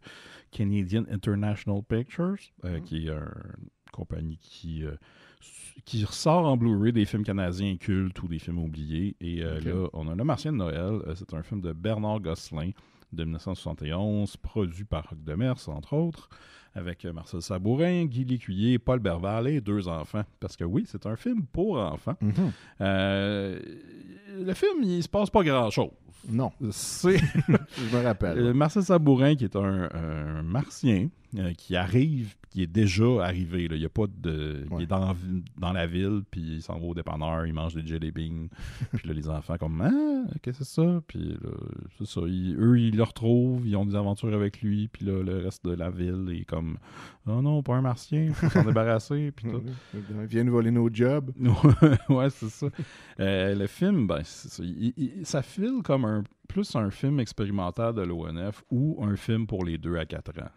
Canadian International Pictures, qui est une compagnie qui ressort en Blu-ray des films canadiens cultes ou des films oubliés. Et là, on a Le Martien de Noël. C'est un film de Bernard Gosselin de 1971, produit par Roch Demers, entre autres, avec Marcel Sabourin, Guy Lécuyer, Paul Berval et 2 enfants. Parce que oui, c'est un film pour enfants. Le film, il se passe pas grand-chose. Non. Je me rappelle. Marcel Sabourin, qui est un martien, qui arrive, qui est déjà arrivé. Là. Il y a pas de. Il est dans la ville, puis il s'en va au dépanneur, il mange des jelly beans. Puis là, les enfants, comme, qu'est-ce que c'est ça? Puis là, c'est ça. Eux, ils le retrouvent, ils ont des aventures avec lui, puis là, le reste de la ville est comme, oh non, pas un martien, il faut s'en débarrasser. Puis tout. Ils viennent voler nos jobs. Ouais, c'est ça. Le film, c'est ça. Ça file comme plus un film expérimentaire de l'ONF ou un film pour les 2 à 4 ans.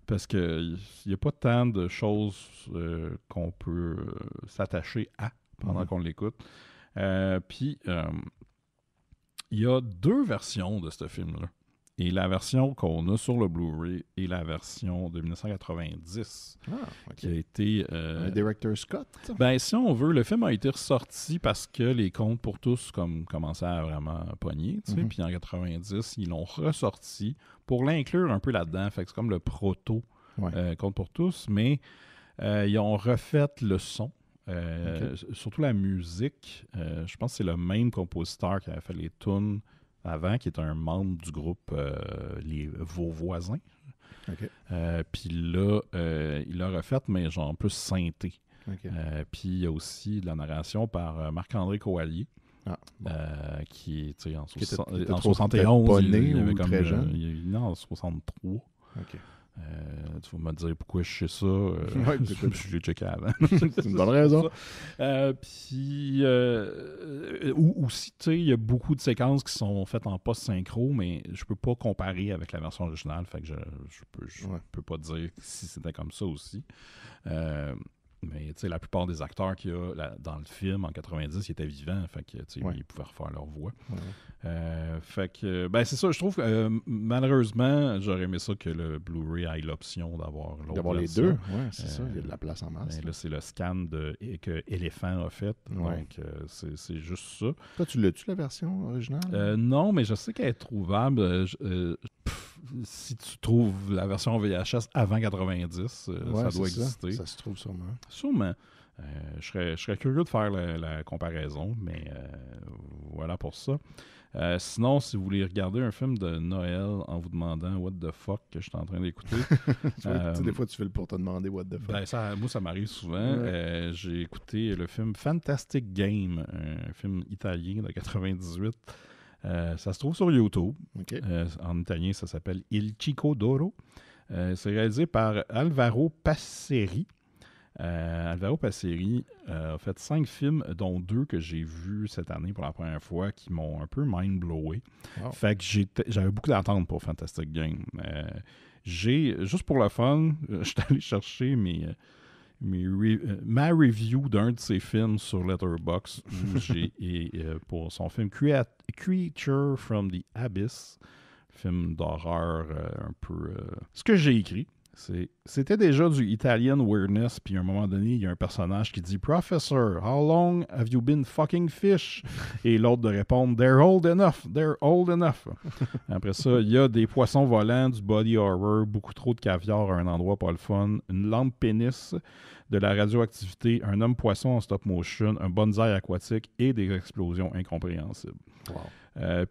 Parce qu'il n'y a pas tant de choses qu'on peut s'attacher à pendant qu'on l'écoute. Puis, il y a 2 versions de ce film-là. Et la version qu'on a sur le Blu-ray est la version de 1990, qui a été... un director Scott? Si on veut, le film a été ressorti parce que les Contes pour tous commençaient à vraiment pogner. Puis en 90, ils l'ont ressorti pour l'inclure un peu là-dedans. Fait que c'est comme le proto Contes pour tous. Mais ils ont refait le son. Surtout la musique. Je pense que c'est le même compositeur qui avait fait les tunes avant, qui est un membre du groupe Vos Voisins. Puis là, il l'a refait, mais genre plus synthé. Puis il y a aussi de la narration par Marc-André Coallier, qui est en 71. Il avait comme très jeune. Il est en 63. Tu vas me dire pourquoi je sais ça. Je l'ai checké avant. C'est une bonne raison. Puis, aussi, tu sais, il y a beaucoup de séquences qui sont faites en post-synchro, mais je peux pas comparer avec la version originale. Fait que je peux pas dire si c'était comme ça aussi. Mais tu sais, la plupart des acteurs qu'il y a dans le film en 90, ils étaient vivants, fait que ils pouvaient refaire leur voix. Fait que c'est ça, je trouve que malheureusement, j'aurais aimé ça que le Blu-ray ait l'option d'avoir l'autre. D'avoir les 2, c'est ça, il y a de la place en masse. Là, c'est le scan que Elephant a fait, donc c'est juste ça. Toi, tu l'as-tu la version originale? Non, mais je sais qu'elle est trouvable. Si tu trouves la version VHS avant 90, ça doit exister. Ça se trouve sûrement. Sûrement. Je serais curieux de faire la comparaison, mais voilà pour ça. Sinon, si vous voulez regarder un film de Noël en vous demandant What the fuck que je suis en train d'écouter. Des fois, tu fais le pour te demander What the fuck. Moi, ça m'arrive souvent. J'ai écouté le film Fantastic Game, un film italien de 98. Ça se trouve sur YouTube. En italien, ça s'appelle Il Chico d'Oro. C'est réalisé par Alvaro Passeri. Alvaro Passeri a fait 5 films, dont 2 que j'ai vus cette année pour la première fois, qui m'ont un peu mind-blowé. Fait que j'avais beaucoup d'attentes pour Fantastic Game. Juste pour le fun, je suis allé chercher ma review d'un de ses films sur Letterboxd pour son film Creature from the Abyss, film d'horreur un peu... Ce que j'ai écrit, c'était déjà du Italian weirdness, puis à un moment donné, il y a un personnage qui dit « Professor, how long have you been fucking fish? » Et l'autre de répondre « They're old enough. » Après ça, il y a des poissons volants, du body horror, beaucoup trop de caviar à un endroit pas le fun, une lampe pénis, de la radioactivité, un homme poisson en stop motion, un bonsaï aquatique et des explosions incompréhensibles.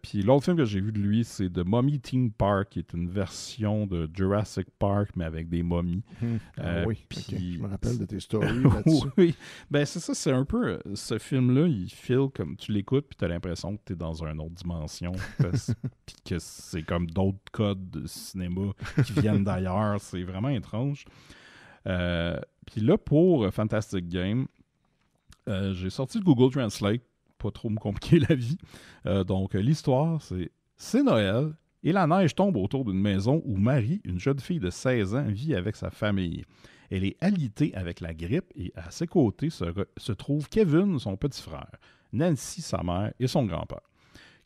Puis l'autre film que j'ai vu de lui, c'est The Mummy Theme Park, qui est une version de Jurassic Park, mais avec des momies promis. Oui, puis... okay. Je me rappelle de tes stories là-dessus. Oui, ben c'est ça, c'est un peu... ce film-là, il file comme tu l'écoutes, puis tu as l'impression que tu es dans une autre dimension, puis que c'est comme d'autres codes de cinéma qui viennent d'ailleurs. C'est vraiment étrange. Puis là, pour Fantastic Game, j'ai sorti le Google Translate, pas trop me compliquer la vie. Donc, l'histoire, c'est Noël, et la neige tombe autour d'une maison où Marie, une jeune fille de 16 ans, vit avec sa famille. Elle est alitée avec la grippe, et à ses côtés se trouve Kevin, son petit frère, Nancy, sa mère, et son grand-père.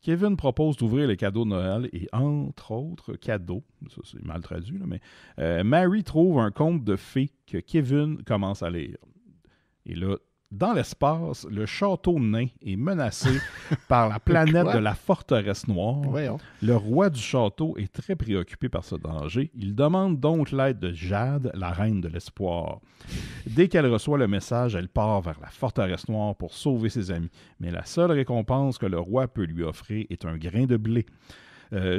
Kevin propose d'ouvrir les cadeaux de Noël et, entre autres cadeaux, ça c'est mal traduit, là, mais Mary trouve un conte de fées que Kevin commence à lire. Et là, dans l'espace, le château nain est menacé par la planète de la forteresse noire. Voyons. Le roi du château est très préoccupé par ce danger. Il demande donc l'aide de Jade, la reine de l'espoir. Dès qu'elle reçoit le message, elle part vers la forteresse noire pour sauver ses amis. Mais la seule récompense que le roi peut lui offrir est un grain de blé.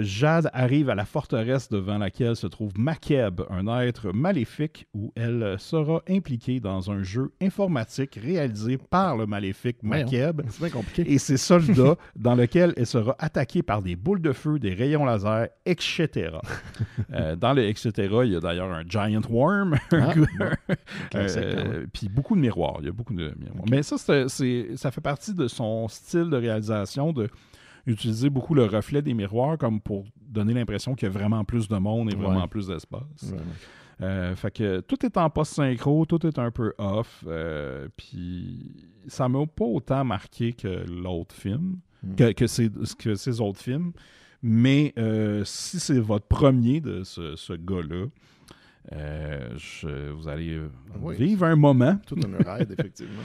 Jade arrive à la forteresse devant laquelle se trouve Makeb, un être maléfique, où elle sera impliquée dans un jeu informatique réalisé par le maléfique Makeb c'est bien compliqué. et ses soldats, dans lequel elle sera attaquée par des boules de feu, des rayons laser, etc. Dans le etc., il y a d'ailleurs un giant worm, puis beaucoup de miroirs. Il y a beaucoup de miroirs. Mais ça, ça fait partie de son style de réalisation de utiliser beaucoup le reflet des miroirs comme pour donner l'impression qu'il y a vraiment plus de monde et vraiment plus d'espace. Fait que tout est en post-synchro, tout est un peu off, puis ça m'a pas autant marqué que l'autre film, que ces autres films, mais si c'est votre premier de ce gars-là, vous allez vivre un moment. Tout un ride, effectivement.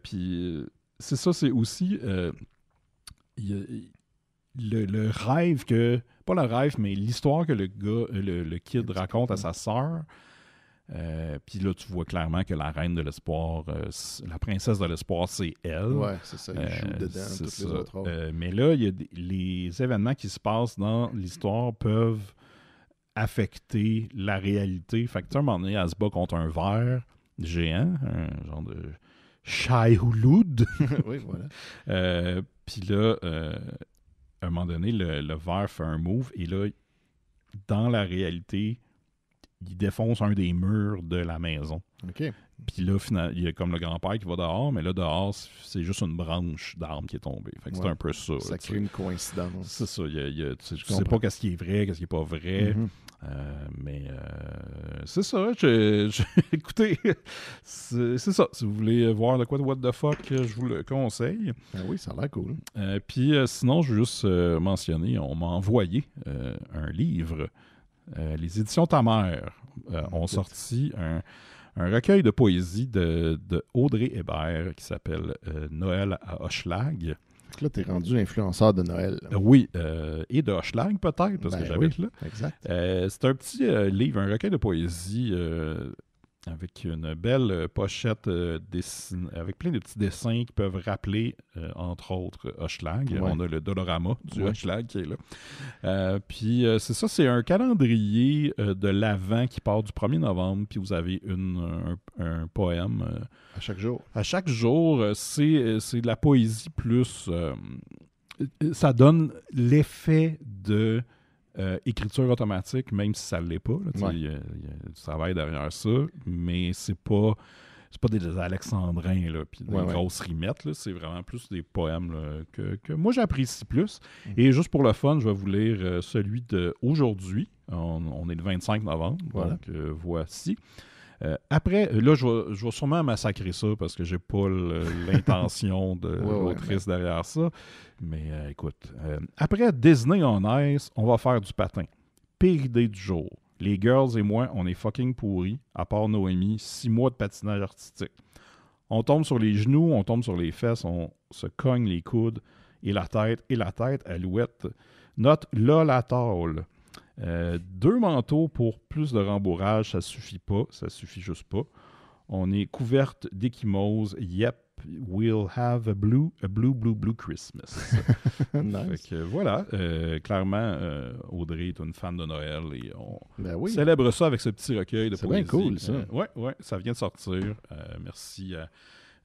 Puis c'est ça, c'est aussi... le rêve que... Pas le rêve, mais l'histoire que le gars, le kid raconte à sa sœur. Puis là, tu vois clairement que la reine de l'espoir, la princesse de l'espoir, c'est elle. Ouais, c'est ça. Il joue dedans, toutes les autres rôles. Mais là, il y a les événements qui se passent dans l'histoire peuvent affecter la réalité. Fait que tu sais, à un moment donné, elle se bat contre un ver géant, un genre de Shai-Hulud. Oui, voilà. Puis là, à un moment donné, le ver fait un move et là, dans la réalité, il défonce un des murs de la maison. OK. Puis là, il y a comme le grand-père qui va dehors, mais là, dehors, c'est juste une branche d'arbre qui est tombée. Fait que c'est un peu ça. Ça crée une coïncidence. C'est ça. Je sais pas qu'est-ce qui est vrai, qu'est-ce qui est pas vrai. Mais c'est ça. Écoutez, c'est ça. Si vous voulez voir de quoi de what the fuck, je vous le conseille. Oui, ça a l'air cool. Puis sinon, je veux juste mentionner, on m'a envoyé un livre. Les éditions Ta Mère ont sorti un recueil de poésie de Audrey Hébert qui s'appelle Noël à Hochelag. Là, tu es rendu influenceur de Noël. Oui, et de Hochelag peut-être, parce que j'habite là. Exact. C'est un petit livre, un recueil de poésie avec une belle pochette avec plein de petits dessins qui peuvent rappeler, entre autres, Hochelag. On a le Dolorama du Hochelag qui est là. Puis c'est ça, c'est un calendrier de l'Avent qui part du 1er novembre, puis vous avez un poème. À chaque jour. À chaque jour, c'est de la poésie plus... ça donne l'effet de... écriture automatique, même si ça ne l'est pas. Il y a du travail derrière ça, mais c'est pas des alexandrins puis des grosses rimettes. Là. C'est vraiment plus des poèmes là, que moi j'apprécie plus. Et juste pour le fun, je vais vous lire celui d'aujourd'hui. On est le 25 novembre, donc voici. Après, là, je vais sûrement massacrer ça parce que j'ai pas l'intention de l'autrice derrière ça. Mais écoute, après Disney on Ice, on va faire du patin. Pire idée du jour. Les girls et moi, on est fucking pourris, à part Noémie, 6 mois de patinage artistique. On tombe sur les genoux, on tombe sur les fesses, on se cogne les coudes et la tête, alouette. Note là la tôle. 2 manteaux pour plus de rembourrage, ça suffit pas, ça suffit juste pas. On est couverte d'échymose, yep, We'll have a blue Christmas. Nice. Fait que voilà, clairement, Audrey est une fan de Noël et on célèbre ça avec ce petit recueil de poésie. C'est bien cool, ça. Oui, ça vient de sortir. Merci à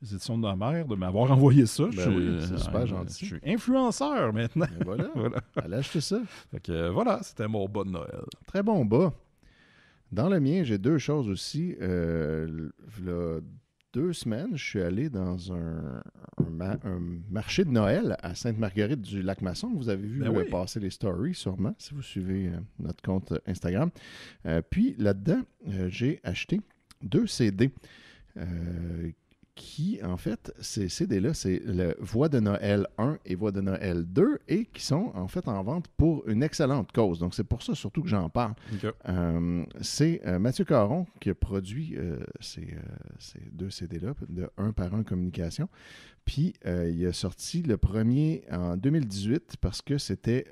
les éditions de la mère de m'avoir envoyé ça. C'est super gentil. Je suis influenceur maintenant. Voilà. Allez acheter ça. Fait que voilà, c'était mon bas de Noël. Très bon bas. Dans le mien, j'ai 2 choses aussi. Là, 2 semaines, je suis allé dans un marché de Noël à Sainte-Marguerite du Lac-Masson. Vous avez vu passer les stories sûrement, si vous suivez notre compte Instagram. Puis là-dedans, j'ai acheté 2 CD qui, en fait, ces CD-là, c'est le Voix de Noël 1 et Voix de Noël 2 et qui sont, en fait, en vente pour une excellente cause. Donc, c'est pour ça, surtout, que j'en parle. Okay. C'est Mathieu Caron qui a produit ces 2 CD-là, de 1 par 1 communication. Puis, il a sorti le premier en 2018 parce que c'était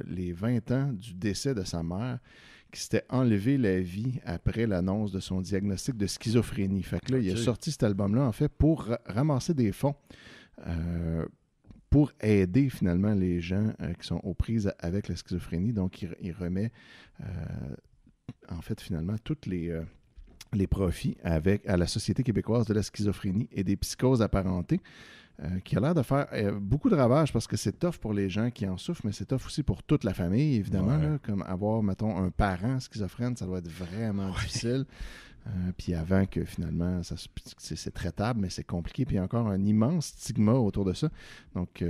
les 20 ans du décès de sa mère qui s'était enlevé la vie après l'annonce de son diagnostic de schizophrénie. Fait que là, il a sorti cet album-là, en fait, pour ramasser des fonds pour aider, finalement, les gens qui sont aux prises avec la schizophrénie. Donc, il remet, en fait, finalement, tous les profits à la Société québécoise de la schizophrénie et des psychoses apparentées, qui a l'air de faire beaucoup de ravages parce que c'est tough pour les gens qui en souffrent, mais c'est tough aussi pour toute la famille, évidemment. Là, comme avoir, mettons, un parent schizophrène, ça doit être vraiment difficile. Puis avant que finalement, c'est traitable, mais c'est compliqué. Puis il y a encore un immense stigma autour de ça. Donc,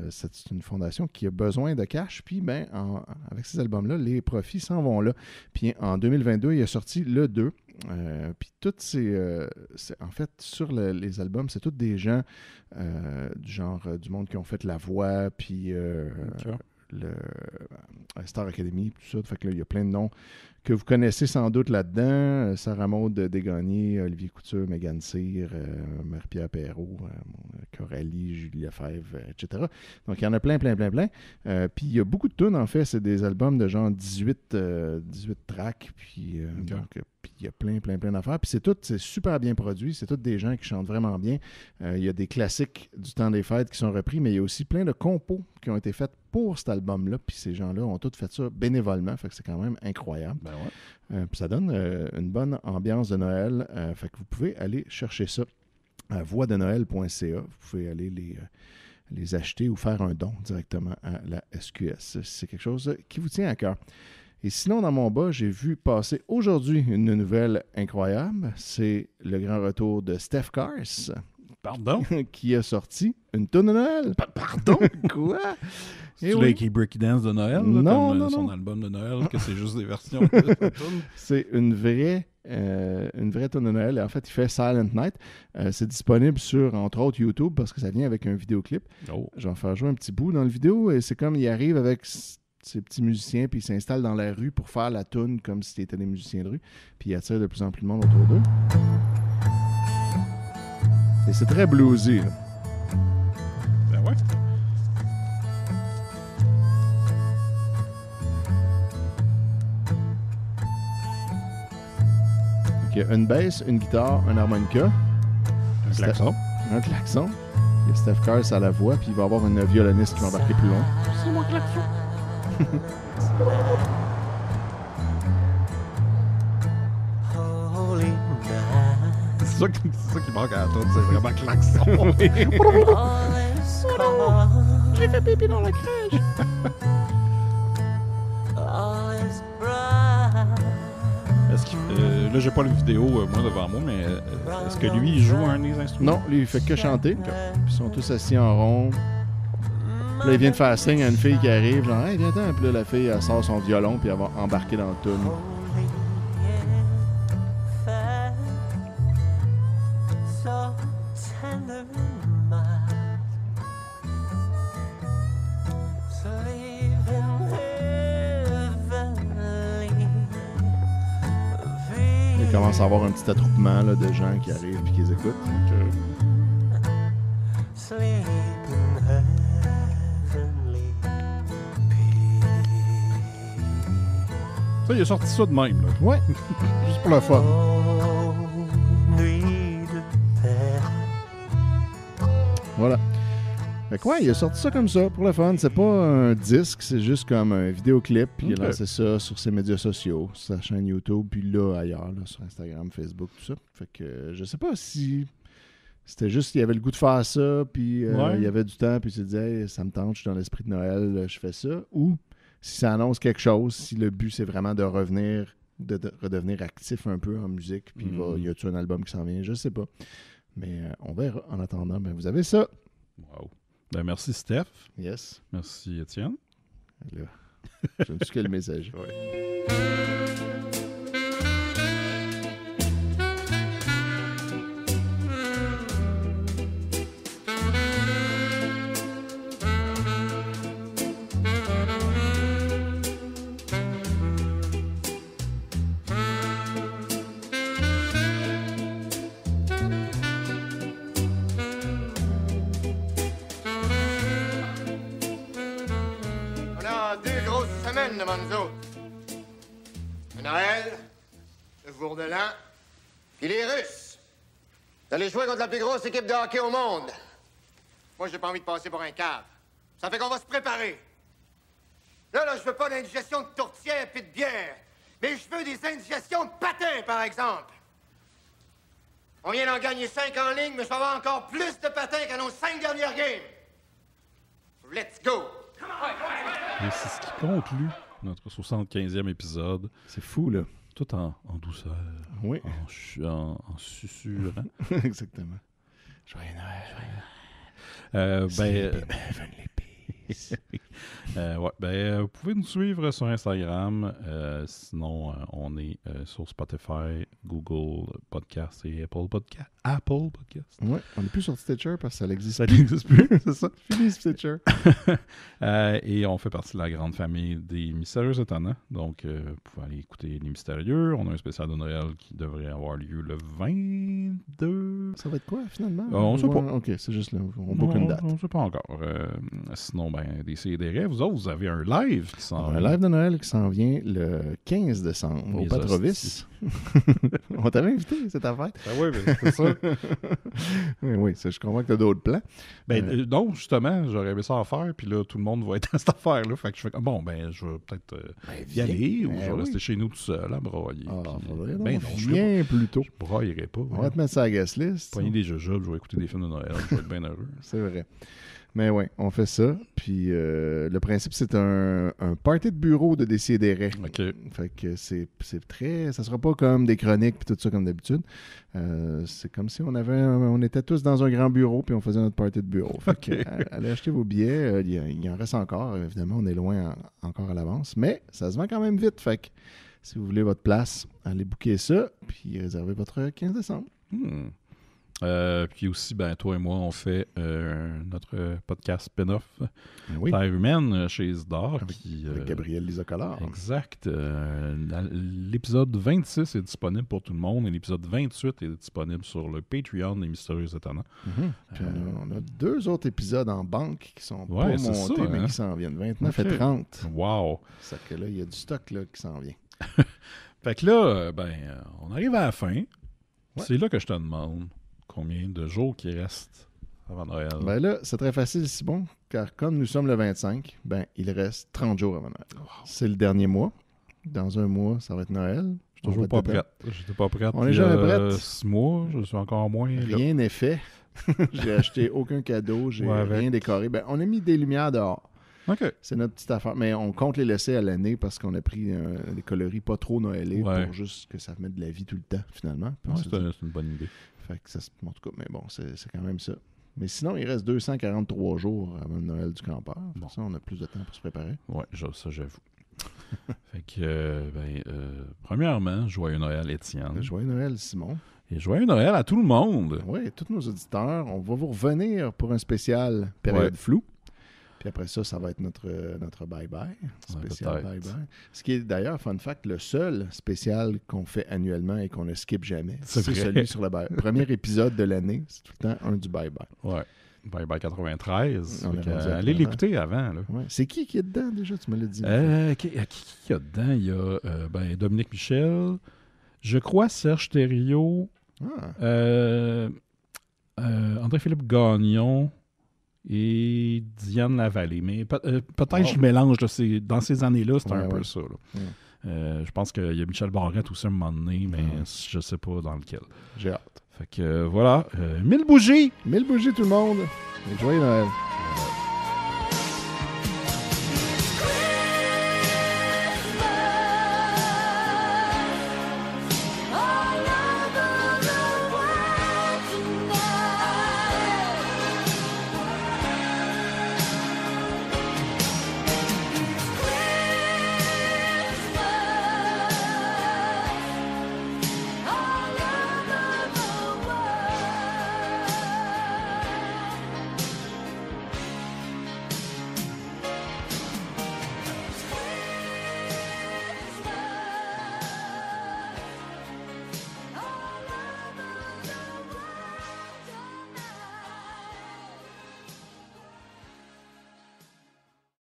c'est une fondation qui a besoin de cash. Puis, avec ces albums-là, les profits s'en vont là. Puis en 2022, il a sorti le 2. Puis toutes en fait, sur les albums, c'est tous des gens du genre du monde qui ont fait la voix, puis le Star Academy, tout ça. Fait que là, il y a plein de noms que vous connaissez sans doute là-dedans. Sarah Maud Desgagnés, Olivier Couture, Mégane Cyr, Marie-Pierre Perrault, Coralie, Julia Fèvre, etc. Donc, il y en a plein. Puis, il y a beaucoup de tunes, en fait. C'est des albums de genre 18 tracks. Puis, il y a plein d'affaires. Puis, c'est super bien produit. C'est tous des gens qui chantent vraiment bien. Il y a des classiques du temps des fêtes qui sont repris, mais il y a aussi plein de compos qui ont été faites pour cet album-là. Puis, ces gens-là ont tous fait ça bénévolement. Fait que c'est quand même incroyable. Puis ça donne une bonne ambiance de Noël. Fait que vous pouvez aller chercher ça à voixdenoël.ca. Vous pouvez aller les acheter ou faire un don directement à la SQS. C'est quelque chose qui vous tient à cœur. Et sinon, dans mon bas, j'ai vu passer aujourd'hui une nouvelle incroyable. C'est le grand retour de Steph Cars. Pardon? Qui a sorti une toune de Noël. Pardon? Quoi? C'est le Breaky Dance de Noël? Non. Son album de Noël, que c'est juste des versions de tunes? C'est une vraie toune de Noël. En fait, il fait Silent Night. C'est disponible sur, entre autres, YouTube parce que ça vient avec un vidéoclip. Je vais en faire jouer un petit bout dans le vidéo et c'est comme il arrive avec ces petits musiciens puis il s'installe dans la rue pour faire la toune comme si c'était des musiciens de rue. Puis il attire de plus en plus de monde autour d'eux. Et c'est très bluesy, là. Ben ouais. Il y a une basse, une guitare, un harmonica. Un klaxon. Un klaxon. Il y a Steph Cars à la voix, puis il va y avoir une violoniste qui va embarquer plus loin. C'est mon klaxon. C'est ça qui manque à la toune, c'est vraiment klaxon. J'ai fait pipi dans la crèche. Est-ce qu'il, là, j'ai pas la vidéo, moi, devant moi, mais est-ce que lui, il joue un des instruments? Non, lui, il fait que chanter. Okay. Ils sont tous assis en rond. Puis là, il vient de faire signe à une fille qui arrive, genre, hey, viens-t'en. Puis là, la fille, elle sort son violon, puis elle va embarquer dans le tune. Il commence à avoir un petit attroupement là, de gens qui arrivent et qui les écoutent. Ça, il a sorti ça de même. Là. Ouais, juste pour le fun. Voilà. Fait que ouais, il a sorti ça comme ça, pour le fun. C'est pas un disque, c'est juste comme un vidéoclip. Puis il a lancé ça sur ses médias sociaux, sur sa chaîne YouTube, puis là, ailleurs, là, sur Instagram, Facebook, tout ça. Fait que je sais pas si c'était juste qu'il avait le goût de faire ça, puis il y avait du temps, puis il se disait hey, ça me tente, je suis dans l'esprit de Noël, je fais ça. Ou si ça annonce quelque chose, si le but c'est vraiment de revenir, de redevenir actif un peu en musique, puis y a-tu un album qui s'en vient, je sais pas. Mais on verra. En attendant, ben, vous avez ça. Wow. Ben, merci, Steph. Yes. Merci, Étienne. Là, je ne suis que le message. Ouais. Devant nous autres. Le Noël, le jour de l'an, puis les Russes. Vous allez jouer contre la plus grosse équipe de hockey au monde. Moi, j'ai pas envie de passer pour un cave. Ça fait qu'on va se préparer. Là, je veux pas d'indigestion de tourtière puis de bière. Mais je veux des indigestions de patins, par exemple. On vient d'en gagner 5 en ligne, mais je vais avoir encore plus de patins qu'à nos 5 dernières games. Let's go! Et c'est ce qui conclut notre 75e épisode. C'est fou, là. Tout en douceur. Oui. En susurrant. Exactement. Joyeux Noël. Vous pouvez nous suivre sur Instagram. Sinon, on est sur Spotify, Google Podcast et Apple Podcast. Oui, on n'est plus sur Stitcher parce que ça n'existe plus. Ça n'existe plus, c'est ça. Fini Stitcher. Et on fait partie de la grande famille des Mystérieux Étonnants. Donc, vous pouvez aller écouter Les Mystérieux. On a un spécial de Noël qui devrait avoir lieu le 22. Ça va être quoi, finalement? On ne sait pas. OK, c'est juste là. On book une date. On ne sait pas encore. Sinon, des CDR. Vous autres, vous avez un live qui s'en vient. Un live de Noël qui s'en vient le 15 décembre au Patrovis. On t'avait invité, c'est ta fête. Ben oui, mais c'est ça. Oui, je comprends que tu as d'autres plans. Non, justement, j'aurais aimé ça en faire, puis là, tout le monde va être à cette affaire-là. Fait que je fais comme, je vais peut-être y aller, ou je vais rester chez nous tout seul à broyer. Viens plus tôt. Je broyerai pas. On va te mettre ça à la guest list. Pogner des jujubes, je vais écouter des films de Noël, je vais être bien heureux. C'est vrai. Mais oui, on fait ça. Puis le principe, c'est un party de bureau de Décideret. OK. Fait que c'est très... Ça sera pas comme des chroniques puis tout ça comme d'habitude. C'est comme si on était tous dans un grand bureau puis on faisait notre party de bureau. Fait que allez acheter vos billets. Il en reste encore. Évidemment, on est loin encore à l'avance. Mais ça se vend quand même vite. Fait que si vous voulez votre place, allez booker ça puis réservez votre 15 décembre. Puis aussi, toi et moi, on fait notre podcast spin-off oui. Terre humaine chez Isidore. Avec Gabriel Lisa-Collard. Exact. L'épisode 26 est disponible pour tout le monde et l'épisode 28 est disponible sur le Patreon des Mystérieux Étonnants. Puis on a 2 autres épisodes en banque qui sont pas montés, mais qui s'en viennent. 29 et 30. Wow! C'est que là, il y a du stock là, qui s'en vient. Fait que là, on arrive à la fin. Ouais. C'est là que je te demande combien de jours qui restent avant Noël. Là, c'est très facile, Simon, car comme nous sommes le 25, il reste 30 jours avant Noël. Wow. C'est le dernier mois. Dans un mois, ça va être Noël. Je suis toujours pas prête. J'étais pas prête. On n'est jamais prête. 6 mois, je suis encore moins. Rien n'est fait. J'ai acheté aucun cadeau, j'ai rien décoré. On a mis des lumières dehors. Okay. C'est notre petite affaire. Mais on compte les laisser à l'année parce qu'on a pris des coloris pas trop noëlés pour juste que ça mette de la vie tout le temps, finalement. C'est une bonne idée. Fait que ça, en tout cas, mais bon, c'est quand même ça. Mais sinon, il reste 243 jours avant le Noël du campeur. Bon. Ça, on a plus de temps pour se préparer. Oui, ça, j'avoue. Fait que, premièrement, joyeux Noël, Étienne. Joyeux Noël, Simon. Et joyeux Noël à tout le monde. Oui, tous nos auditeurs. On va vous revenir pour un spécial période floue. Puis après ça, ça va être notre bye-bye. Spécial bye-bye. Ce qui est d'ailleurs, fun fact, le seul spécial qu'on fait annuellement et qu'on ne skip jamais. C'est celui sur le bye-bye. Premier épisode de l'année, c'est tout le temps un du bye-bye. Ouais. Bye-bye 93. Allez l'écouter avant. Là. Ouais. C'est qui est dedans déjà? Tu me l'as dit. Qui y a dedans? Il y a Dominique Michel. Je crois Serge Thériault. André-Philippe Gagnon. et Diane Lavallée. Mais peut-être que je mélange. Là, dans ces années-là, c'était un peu ça. Là. Je pense qu'il y a Michel Barrette aussi à un moment donné, mais je sais pas dans lequel. J'ai hâte. Fait que voilà, 1000 bougies! 1000 bougies tout le monde! Et joyeux Noël!